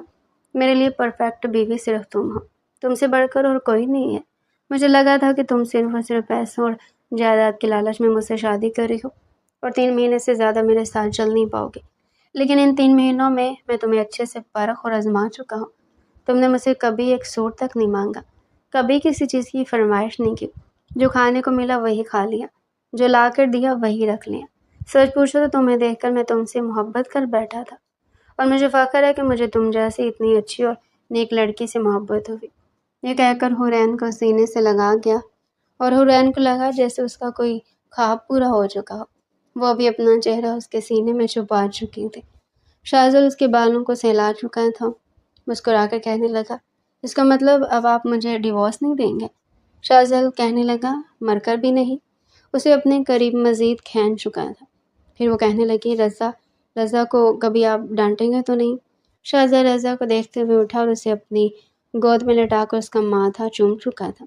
[SPEAKER 1] میرے لیے پرفیکٹ بیوی صرف تم ہو، تم سے بڑھ کر اور کوئی نہیں ہے۔ مجھے لگا تھا کہ تم صرف اور صرف پیسوں اور جائیداد کے لالچ میں مجھ سے شادی کر رہی ہو اور 3 مہینے سے زیادہ میرے ساتھ چل نہیں پاؤ گے، لیکن ان 3 مہینوں میں تمہیں اچھے سے پرکھ اور آزما چکا ہوں۔ تم نے مجھ سے کبھی ایک سوٹ تک نہیں مانگا، کبھی کسی چیز کی فرمائش نہیں کی۔ جو کھانے کو ملا وہی کھا لیا، جو لا کر دیا وہی رکھ لیا۔ سچ پوچھو تو تمہیں دیکھ کر میں تم سے محبت کر بیٹھا تھا، اور مجھے فخر ہے کہ مجھے تم جیسی اتنی اچھی اور نیک لڑکی سے محبت ہوئی۔ یہ کہہ کر حورین کو سینے سے لگا گیا، اور حورین کو لگا جیسے اس کا کوئی خواب پورا ہو چکا ہو۔ وہ بھی اپنا چہرہ اس کے سینے میں چھپا چکی تھی۔ شاذل اس کے بالوں کو سہلا چکا تھا، مسکرا کر کہنے لگا، اس کا مطلب اب آپ مجھے ڈیورس نہیں دیں گے؟ شاذل کہنے لگا، مر کر بھی نہیں۔ اسے اپنے قریب مزید کھینچ چکا تھا۔ پھر وہ کہنے لگی، رضا کو کبھی آپ ڈانٹیں گے تو نہیں؟ شاذل رضا کو دیکھتے ہوئے اٹھا اور اسے اپنی گود میں لٹا کر اس کا ماتھا چوم چکا تھا۔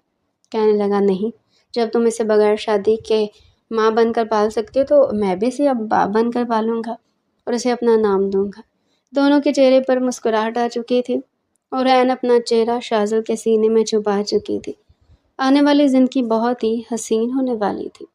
[SPEAKER 1] کہنے لگا، نہیں، جب تم اسے بغیر شادی کے ماں بن کر پال سکتی ہو تو میں بھی اسے اب باپ بن کر پالوں گا اور اسے اپنا نام دوں گا۔ دونوں کے چہرے پر مسکراہٹ آ چکی تھی، اور عین اپنا چہرہ شاذل کے سینے میں چھپا چکی تھی۔ آنے والی زندگی بہت ہی حسین ہونے والی تھی۔